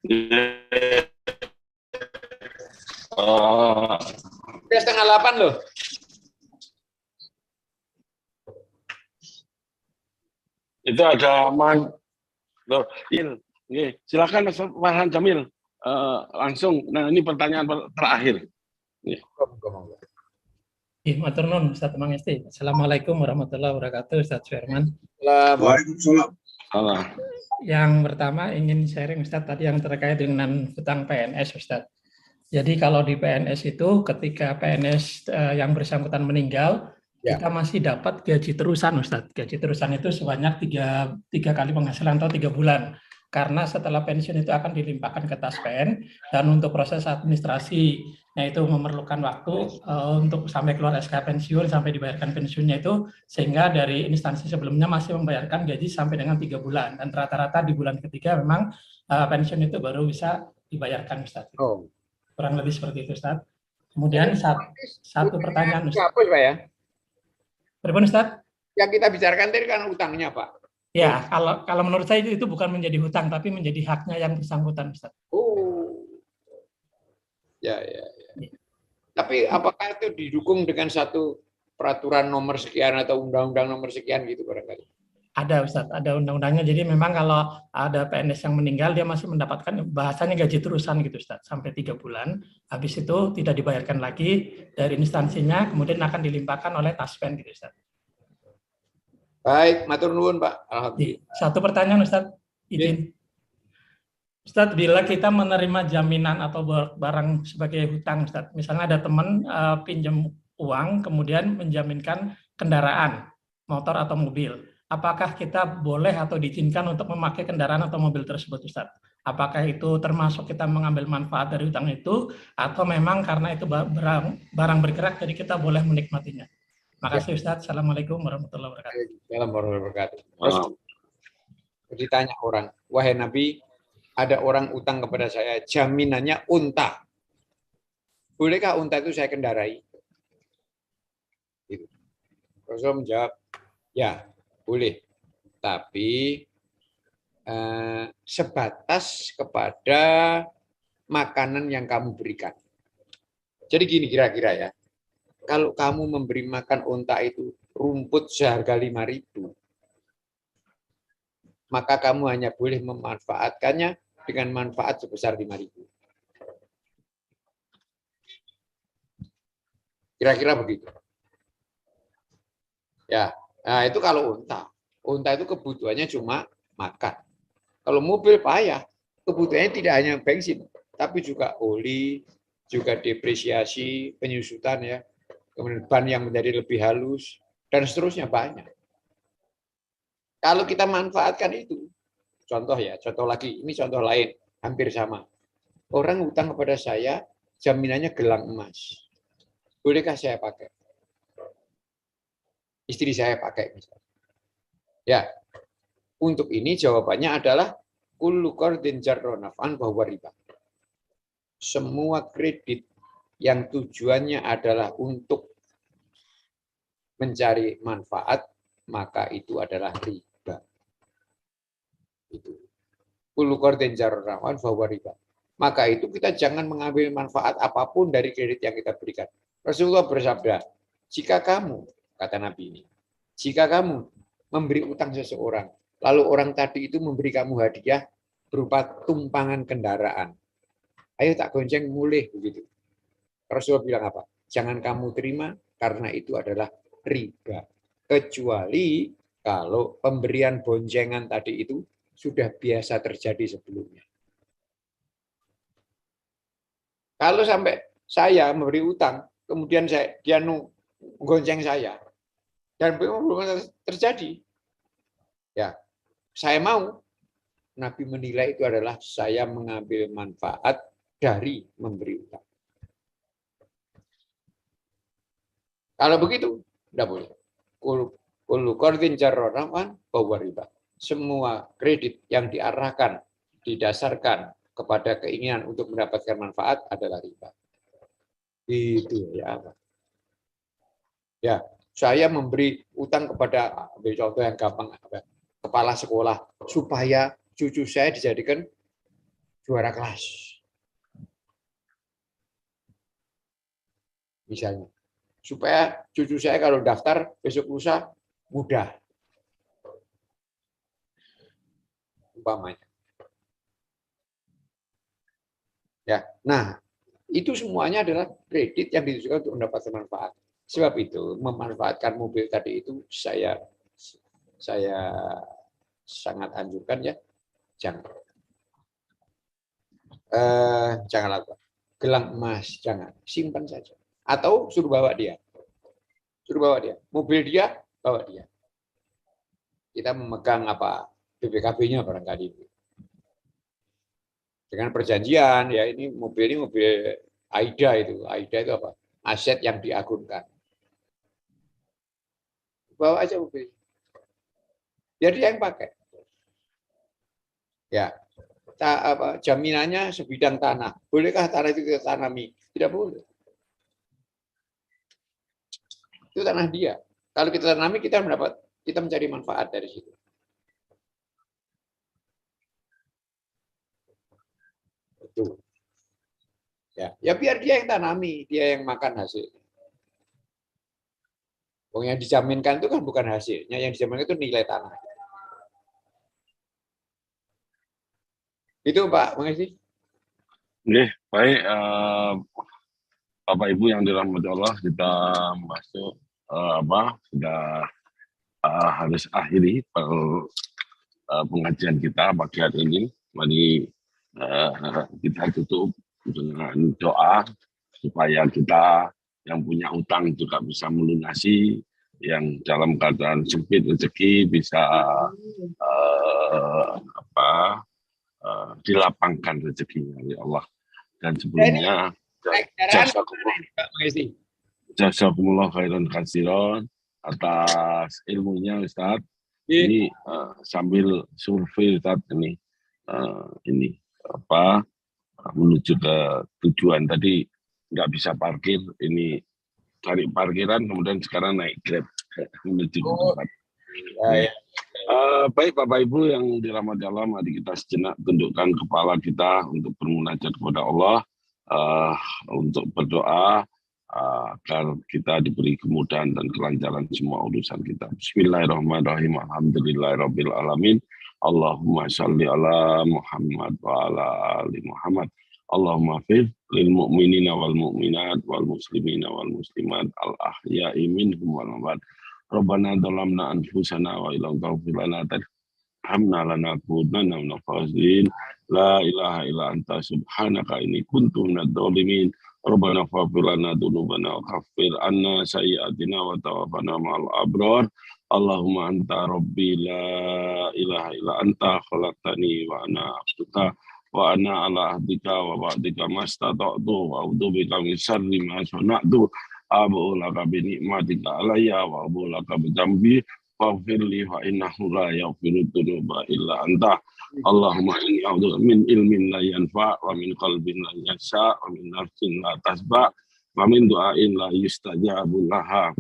Udah 7:30 loh. Itu ada silakan Mas Farhan Jamil. Langsung. Nah, ini pertanyaan terakhir. Matur nuwun Ustaz Mangesti. Assalamualaikum warahmatullahi wabarakatuh, Ustaz Firman. Waalaikumsalam. Yang pertama ingin sharing Ustaz tadi yang terkait dengan hutang PNS Ustaz. Jadi kalau di PNS itu ketika PNS yang bersangkutan meninggal, kita masih dapat gaji terusan Ustaz. Gaji terusan itu sebanyak tiga kali penghasilan atau 3 bulan. Karena setelah pensiun itu akan dilimpahkan ke Taspen, dan untuk proses administrasi itu memerlukan waktu untuk sampai keluar SK pensiun, sampai dibayarkan pensiunnya itu, sehingga dari instansi sebelumnya masih membayarkan gaji sampai dengan 3 bulan, dan rata-rata di bulan ketiga memang pensiun itu baru bisa dibayarkan Ustaz. Kurang lebih seperti itu Ustaz. Kemudian satu pertanyaan Ustaz. Apa Pak ya? Berapa Ustaz? Yang kita bicarakan tadi kan utangnya Pak. Ya, kalau menurut saya itu bukan menjadi hutang, tapi menjadi haknya yang bersangkutan, Ustaz. Ya. Tapi apakah itu didukung dengan satu peraturan nomor sekian atau undang-undang nomor sekian gitu barangkali? Ada, Ustaz, ada undang-undangnya. Jadi memang kalau ada PNS yang meninggal, dia masih mendapatkan bahasanya gaji terusan gitu, Ustaz, sampai 3 bulan. Habis itu tidak dibayarkan lagi dari instansinya, kemudian akan dilimpahkan oleh Taspen gitu, Ustaz. Baik, matur nuwun Pak. Alhamdulillah. Satu pertanyaan Ustaz, izin. Ustaz, bila kita menerima jaminan atau barang sebagai hutang, Ustaz, misalnya ada teman pinjam uang, kemudian menjaminkan kendaraan, motor atau mobil, apakah kita boleh atau diizinkan untuk memakai kendaraan atau mobil tersebut, Ustaz? Apakah itu termasuk kita mengambil manfaat dari hutang itu, atau memang karena itu barang bergerak, jadi kita boleh menikmatinya? Makasih Ustaz. Assalamualaikum warahmatullahi wabarakatuh. Assalamualaikum warahmatullahi wabarakatuh. Ditanya orang, wahai Nabi, ada orang utang kepada saya, jaminannya unta. Bolehkah unta itu saya kendarai? Gitu. Rasul menjawab, ya boleh. Tapi sebatas kepada makanan yang kamu berikan. Jadi gini kira-kira ya. Kalau kamu memberi makan unta itu rumput seharga 5.000, maka kamu hanya boleh memanfaatkannya dengan manfaat sebesar 5.000. Kira-kira begitu. Ya, nah itu kalau unta. Unta itu kebutuhannya cuma makan. Kalau mobil payah, kebutuhannya tidak hanya bensin, tapi juga oli, juga depresiasi, penyusutan ya, kemudian ban yang menjadi lebih halus, dan seterusnya banyak. Kalau kita manfaatkan itu, contoh ya, contoh lagi, ini contoh lain, hampir sama. Orang hutang kepada saya, jaminannya gelang emas. Bolehkah saya pakai? Istri saya pakai misalnya. Ya, untuk ini jawabannya adalah kullu qardin jarra naf'an bahwa riba. Semua kredit yang tujuannya adalah untuk mencari manfaat, maka itu adalah riba. Itu. Kullu qardin jarra naf'an bahwa riba. Maka itu kita jangan mengambil manfaat apapun dari kredit yang kita berikan. Rasulullah bersabda, jika kamu, kata Nabi ini, jika kamu memberi utang seseorang, lalu orang tadi itu memberi kamu hadiah berupa tumpangan kendaraan. Ayo tak gonceng mulih begitu. Rasulullah bilang apa? Jangan kamu terima karena itu adalah riba. Kecuali kalau pemberian boncengan tadi itu sudah biasa terjadi sebelumnya. Kalau sampai saya memberi utang, kemudian dia gonceng saya, dan belum terjadi, ya saya mau. Nabi menilai itu adalah saya mengambil manfaat dari memberi utang. Kalau begitu, tidak boleh. Kullu qardin jarra naf'an bahwa riba. Semua kredit yang diarahkan, didasarkan kepada keinginan untuk mendapatkan manfaat adalah riba. Itu ya. Ya, saya memberi utang kepada, ambil contoh yang gampang, kepala sekolah supaya cucu saya dijadikan juara kelas. Misalnya, supaya cucu saya kalau daftar besok lusa mudah. Umpamanya. Ya, nah itu semuanya adalah kredit yang ditujukan untuk mendapatkan manfaat. Sebab itu memanfaatkan mobil tadi itu saya sangat anjurkan ya, jangan lakukan. Gelang emas jangan, simpan saja. Atau suruh bawa dia, mobil dia bawa dia. Kita memegang apa BPKB-nya barangkali dengan perjanjian ya, ini mobil AIDA itu apa? Aset yang diagunkan. Bawa aja mobil. Biar dia yang pakai. Ya. Jaminannya sebidang tanah. Bolehkah tanah itu kita tanami? Tidak boleh. Itu tanah dia. Kalau kita tanami, kita mencari manfaat dari situ. Betul. Ya biar dia yang tanami, dia yang makan hasilnya. Yang dijaminkan itu kan bukan hasilnya, yang dijaminkan itu nilai tanah. Itu Pak, makasih. Baik, Bapak Ibu yang dirahmati Allah, kita masuk sudah harus akhiri pengajian kita pagi hari ini. Mari kita tutup dengan doa supaya kita yang punya utang juga bisa melunasi, yang dalam keadaan sempit rezeki bisa dilapangkan rezekinya oleh Allah. Dan sebelumnya jazakumullah khairan katsiran atas ilmunya Ustaz. Ini sambil survei Ustaz ini menuju ke tujuan tadi nggak bisa parkir, ini cari parkiran kemudian sekarang naik Grab menuju ke tempat. Baik Bapak Ibu yang dirahmati Allah, mari kita sejenak tundukkan kepala kita untuk bermunajat kepada Allah, untuk berdoa agar kita diberi kemudahan dan kelancaran semua urusan kita. Bismillahirrahmanirrahim. Alhamdulillahirabbil alamin. Allahumma shalli ala Muhammad wa ala ali Muhammad. Allahumma fir lil mu'minina wal mu'minat wal muslimina wal muslimat al ahya'i minhum wal amwat. Rabbana dhalamna anfusana wa illam taghfir lana tarhamna lanakunanna minal khasirin. La ilaha illa anta subhanaka inni kuntu minadh dhalimin. Rabbana faghfir lana dzunubana wa kaffir anna sayyi'atina wa tawaffana ma'al abrar. Allahumma anta rabbi la ilaha illa anta khalaqtani wa ana abduka wa ana ala ahdika wa ba'dika mastata'tu wa a'udzu bika min syarri ma sana'tu abu'u laka bi ni'matika alayya wa abu'u laka bi dzambi faghfir li fa innahu la yaghfiru dzunuba illa anta. Allahumma inni a'udzu min ilmin la yanfa' wa min qalbin la yasha' wa min nafsin la tasba' wa min du'ain la yustajabu laha.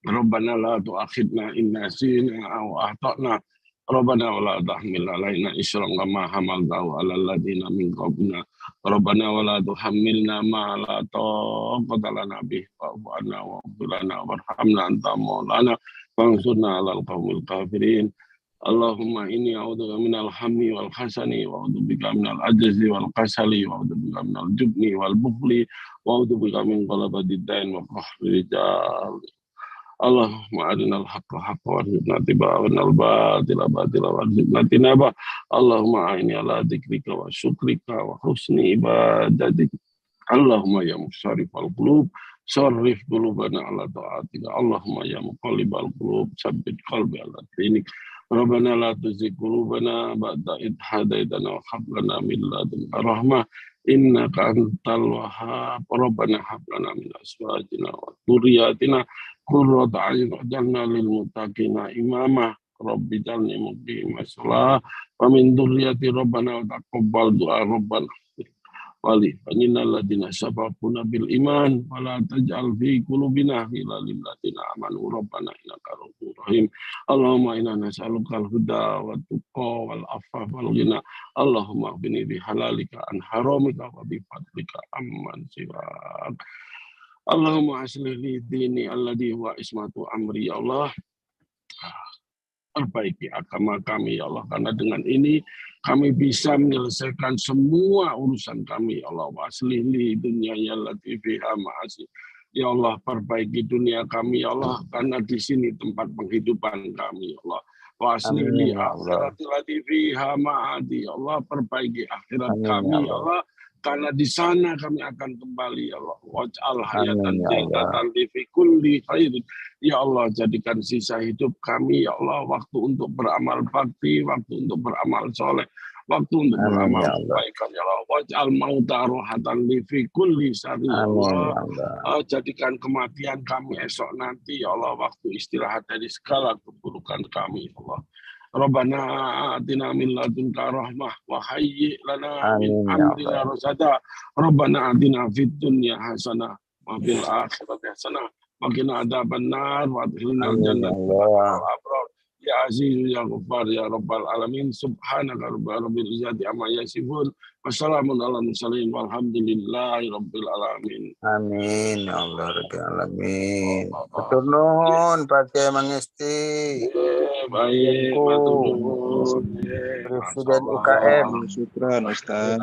Rabbana la tu'akhidna in nasina aw akhtana. Rabbana wa la tahmil alaina isran kama hamaltahu 'alal ladzina min qablina. Rabbana wa la tuhammilna ma la taqata lana bihi wa'fu 'anna waghfir lana warhamna anta maulana fansurna 'alal qaumil kafirin. Allahumma inni a'udzubika minal hammi wal hasani wa a'udzubika minal ajzi wal kasali wa a'udzubika minal jubni wal bukhli wa a'udzubika min ghalabati dain wa qahri rijal. Allahumma arinal haqqa haqqa warzuqna ittiba'ahu wal batila batila warzuqna tinaba. Allahumma a'inni ala dzikrika wa syukrika wa husni ibadatik. Allahumma ya musarrifal qulub sarrif qulubana ala ta'atika. Allahumma ya muqallibal qulub tsabbit qalbi ala dinik. Rabbana la tuzigh qulubana ba'da idh hadaitana wa hab lana min ladunka rahmah innaka antal wahhab. Rabbana hab lana min azwajina wa dhurriyyatina qurrata a'yun waj'alna lil muttaqina imama. Rabbi ij'alni muqimas shalah wa min dhurriyyati rabbana wa taqabbal du'a rabbana wali innal ladzina sabaquna bil iman wa la taj'al fi qulubina ghillan lil ladzina amanu rabbana innaka ra'ufur rahim. Allahumma inna nas'aluka al-huda wa tuqa wal afafa wal ghina. Allahumma qini bi halalika an haramika wa bi fadlika amman siwak. Allahumma aslih li dini alladhi huwa ismatu amri ya Allah. Perbaiki agama kami ya Allah, karena dengan ini kami bisa menyelesaikan semua urusan kami ya Allah. Wa aslih li dunyaya allati fiha ma'asi. Ya Allah, perbaiki dunia kami ya Allah, karena di sini tempat penghidupan kami ya Allah. Wa aslih li akhirati allati fiha ma'adi. Ya Allah, perbaiki akhirat kami ya Allah, karena di sana kami akan kembali ya Allah. Waj'al hayatan jannatan li fi kulli khairin. Ya Allah, jadikan sisa hidup kami ya Allah waktu untuk beramal bakti, waktu untuk beramal soleh, waktu untuk beramal kebaikan ya Allah. Waj'al mauta rohatan li fi kulli syarri ya Allah. Jadikan kematian kami esok nanti ya Allah waktu istirahat dari segala keburukan kami ya Allah. Rabbana atina min ladunka rahmah wa hayyi lana min amrina rasada. Rabbana atina fid dunya hasanah wa fil akhirati hasanah wa qina adzabannar wa adkhilna jannata abrar. Ya Aziz ya Ghaffar ya Rabbal alamin. Subhanaka rabbil izzati amma yasifun. Wassalamun ala mursalin walhamdulillahi rabbil alamin. Amin ya Allah rabbil alamin. Matur nuwun Pak Kiai Mangesti. Baik, matur nuwun. Presiden UKM. Syukran Ustaz.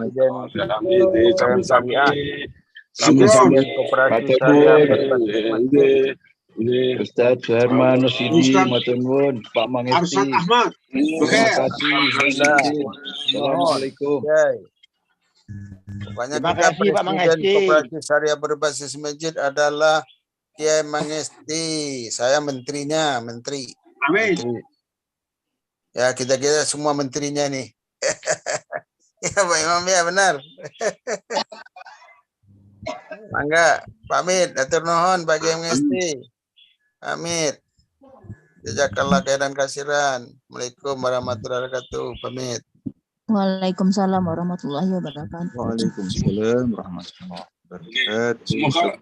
Presiden Koperasi Syariah Ustaz Suherman Nusidi, matur nuwun. Pak Mangesti. Terima kasih. Assalamualaikum. Pokoknya kita Presiden Koperasi Syariah berbasis masjid adalah Kiai Mangesti. Saya menterinya, menteri. Amin. Ya, kita semua menterinya nih. Ya Pak Imam ya benar. Mangga, pamit. Atur nuhun Pak Kiai Mangesti. Pamit. Jazakallah khairan kasiran. Assalamualaikum warahmatullahi wabarakatuh. Pamit. Waalaikumsalam warahmatullahi wabarakatuh. Waalaikumsalam warahmatullahi wabarakatuh.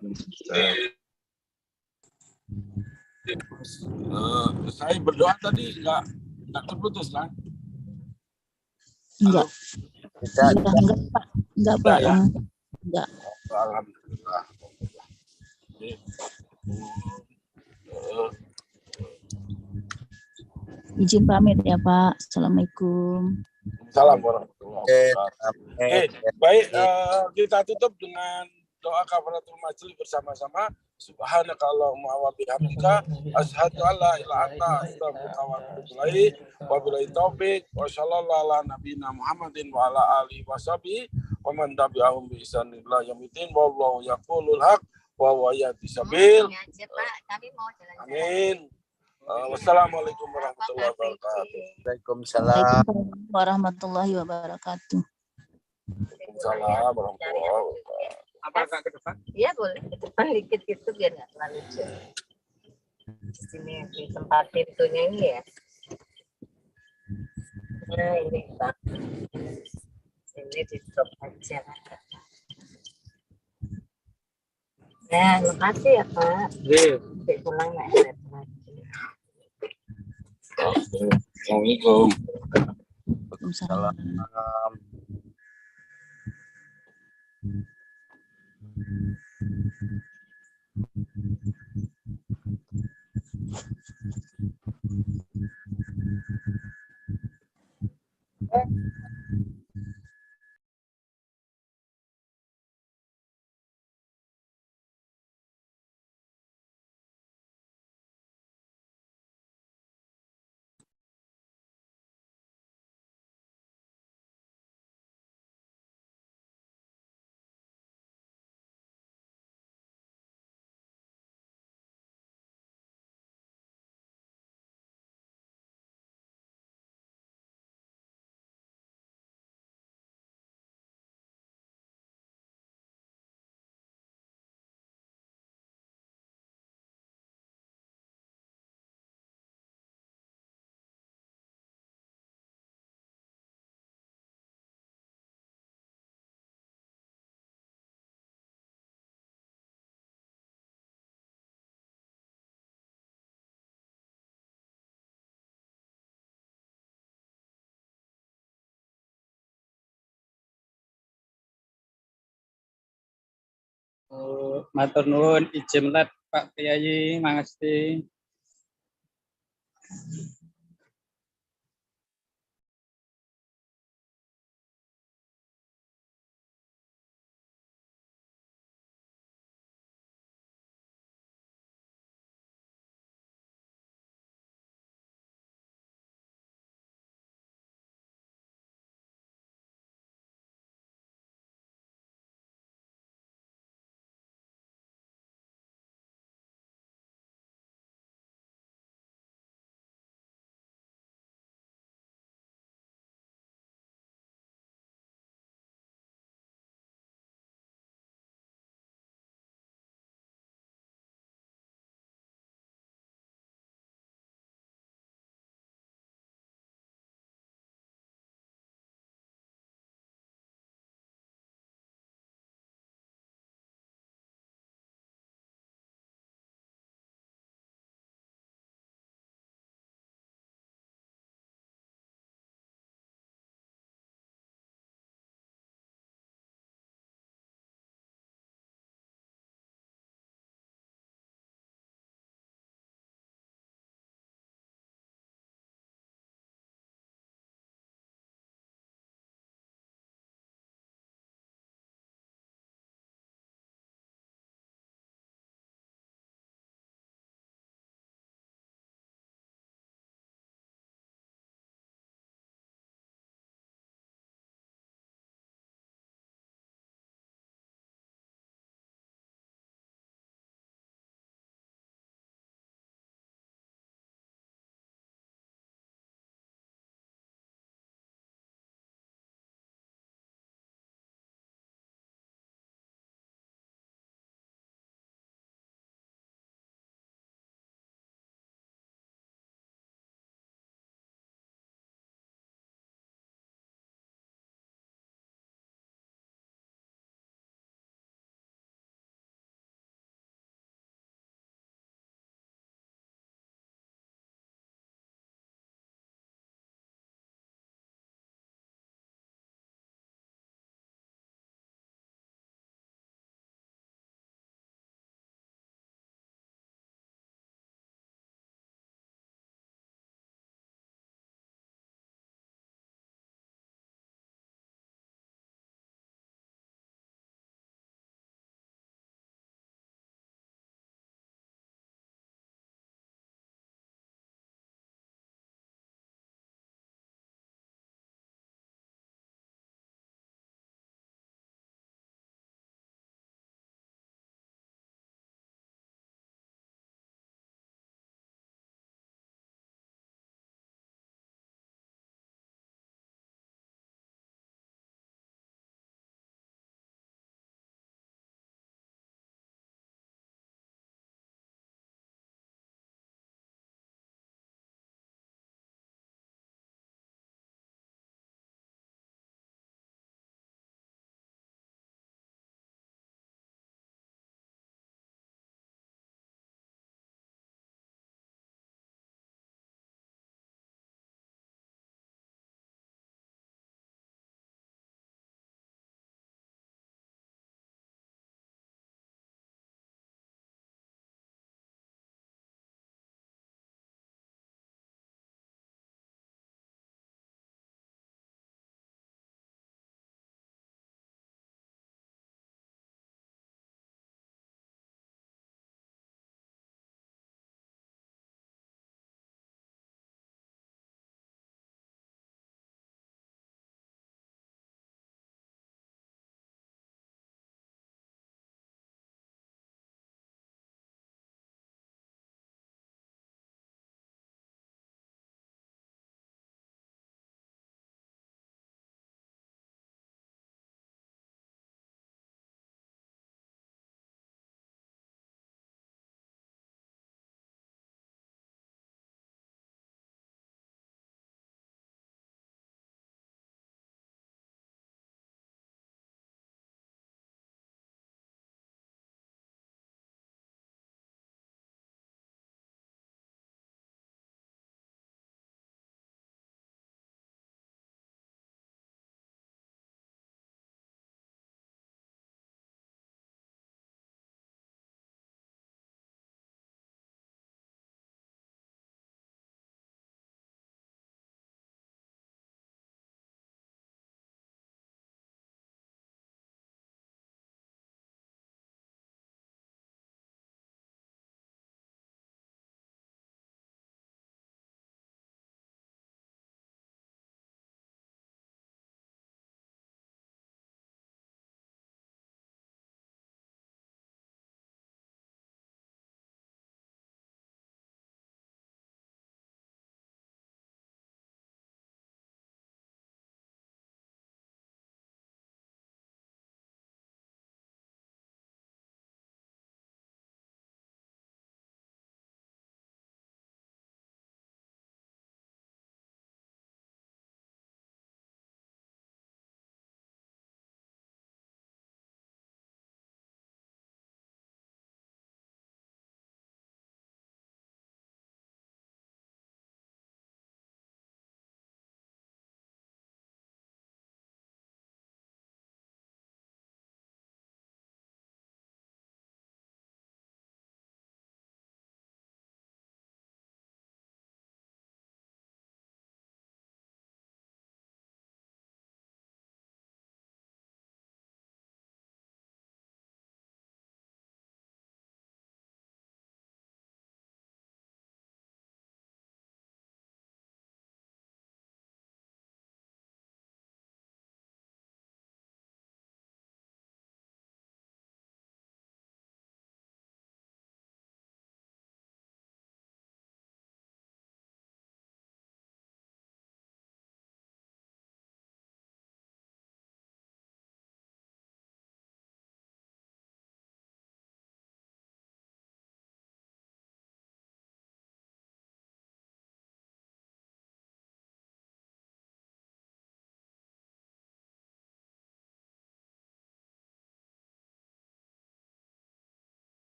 Saya berdoa tadi enggak terputus kan? Enggak. Enggak Pak. Ya? Enggak. Alhamdulillah. Izin pamit ya Pak. Assalamualaikum. Salam warahmatullahi wabarakatuh. Baik, kita tutup dengan doa kafaratul majlis bersama-sama. Subhanakallahumma wa bihamdika asyhadu an la ilaha illa anta astaghfiruka wa atubu ilaik. Wabillahi taufik wa sallallahu ala nabiyina Muhammadin wa ala alihi washabihi wa man tabi'ahum bi ihsan ila yaumil wallahu yaqulul haq wa huwa yahdis sabil. Amin. Wassalamualaikum warahmatullahi wabarakatuh. Waalaikumsalam Warahmatullahi wabarakatuh. Waalaikumsalam warahmatullahi wabarakatuh. Apakah ke depan? Iya boleh ke depan dikit gitu biar nggak terlalu jauh. Di sini di tempat pintunya ini ya. Nah ini Pak. Ini di drop aja. Nah, makasih ya Pak. Pulang nggak ada lagi. Assalamualaikum. Waalaikumsalam. Matur nuwun izin let Pak Kiai, makasih.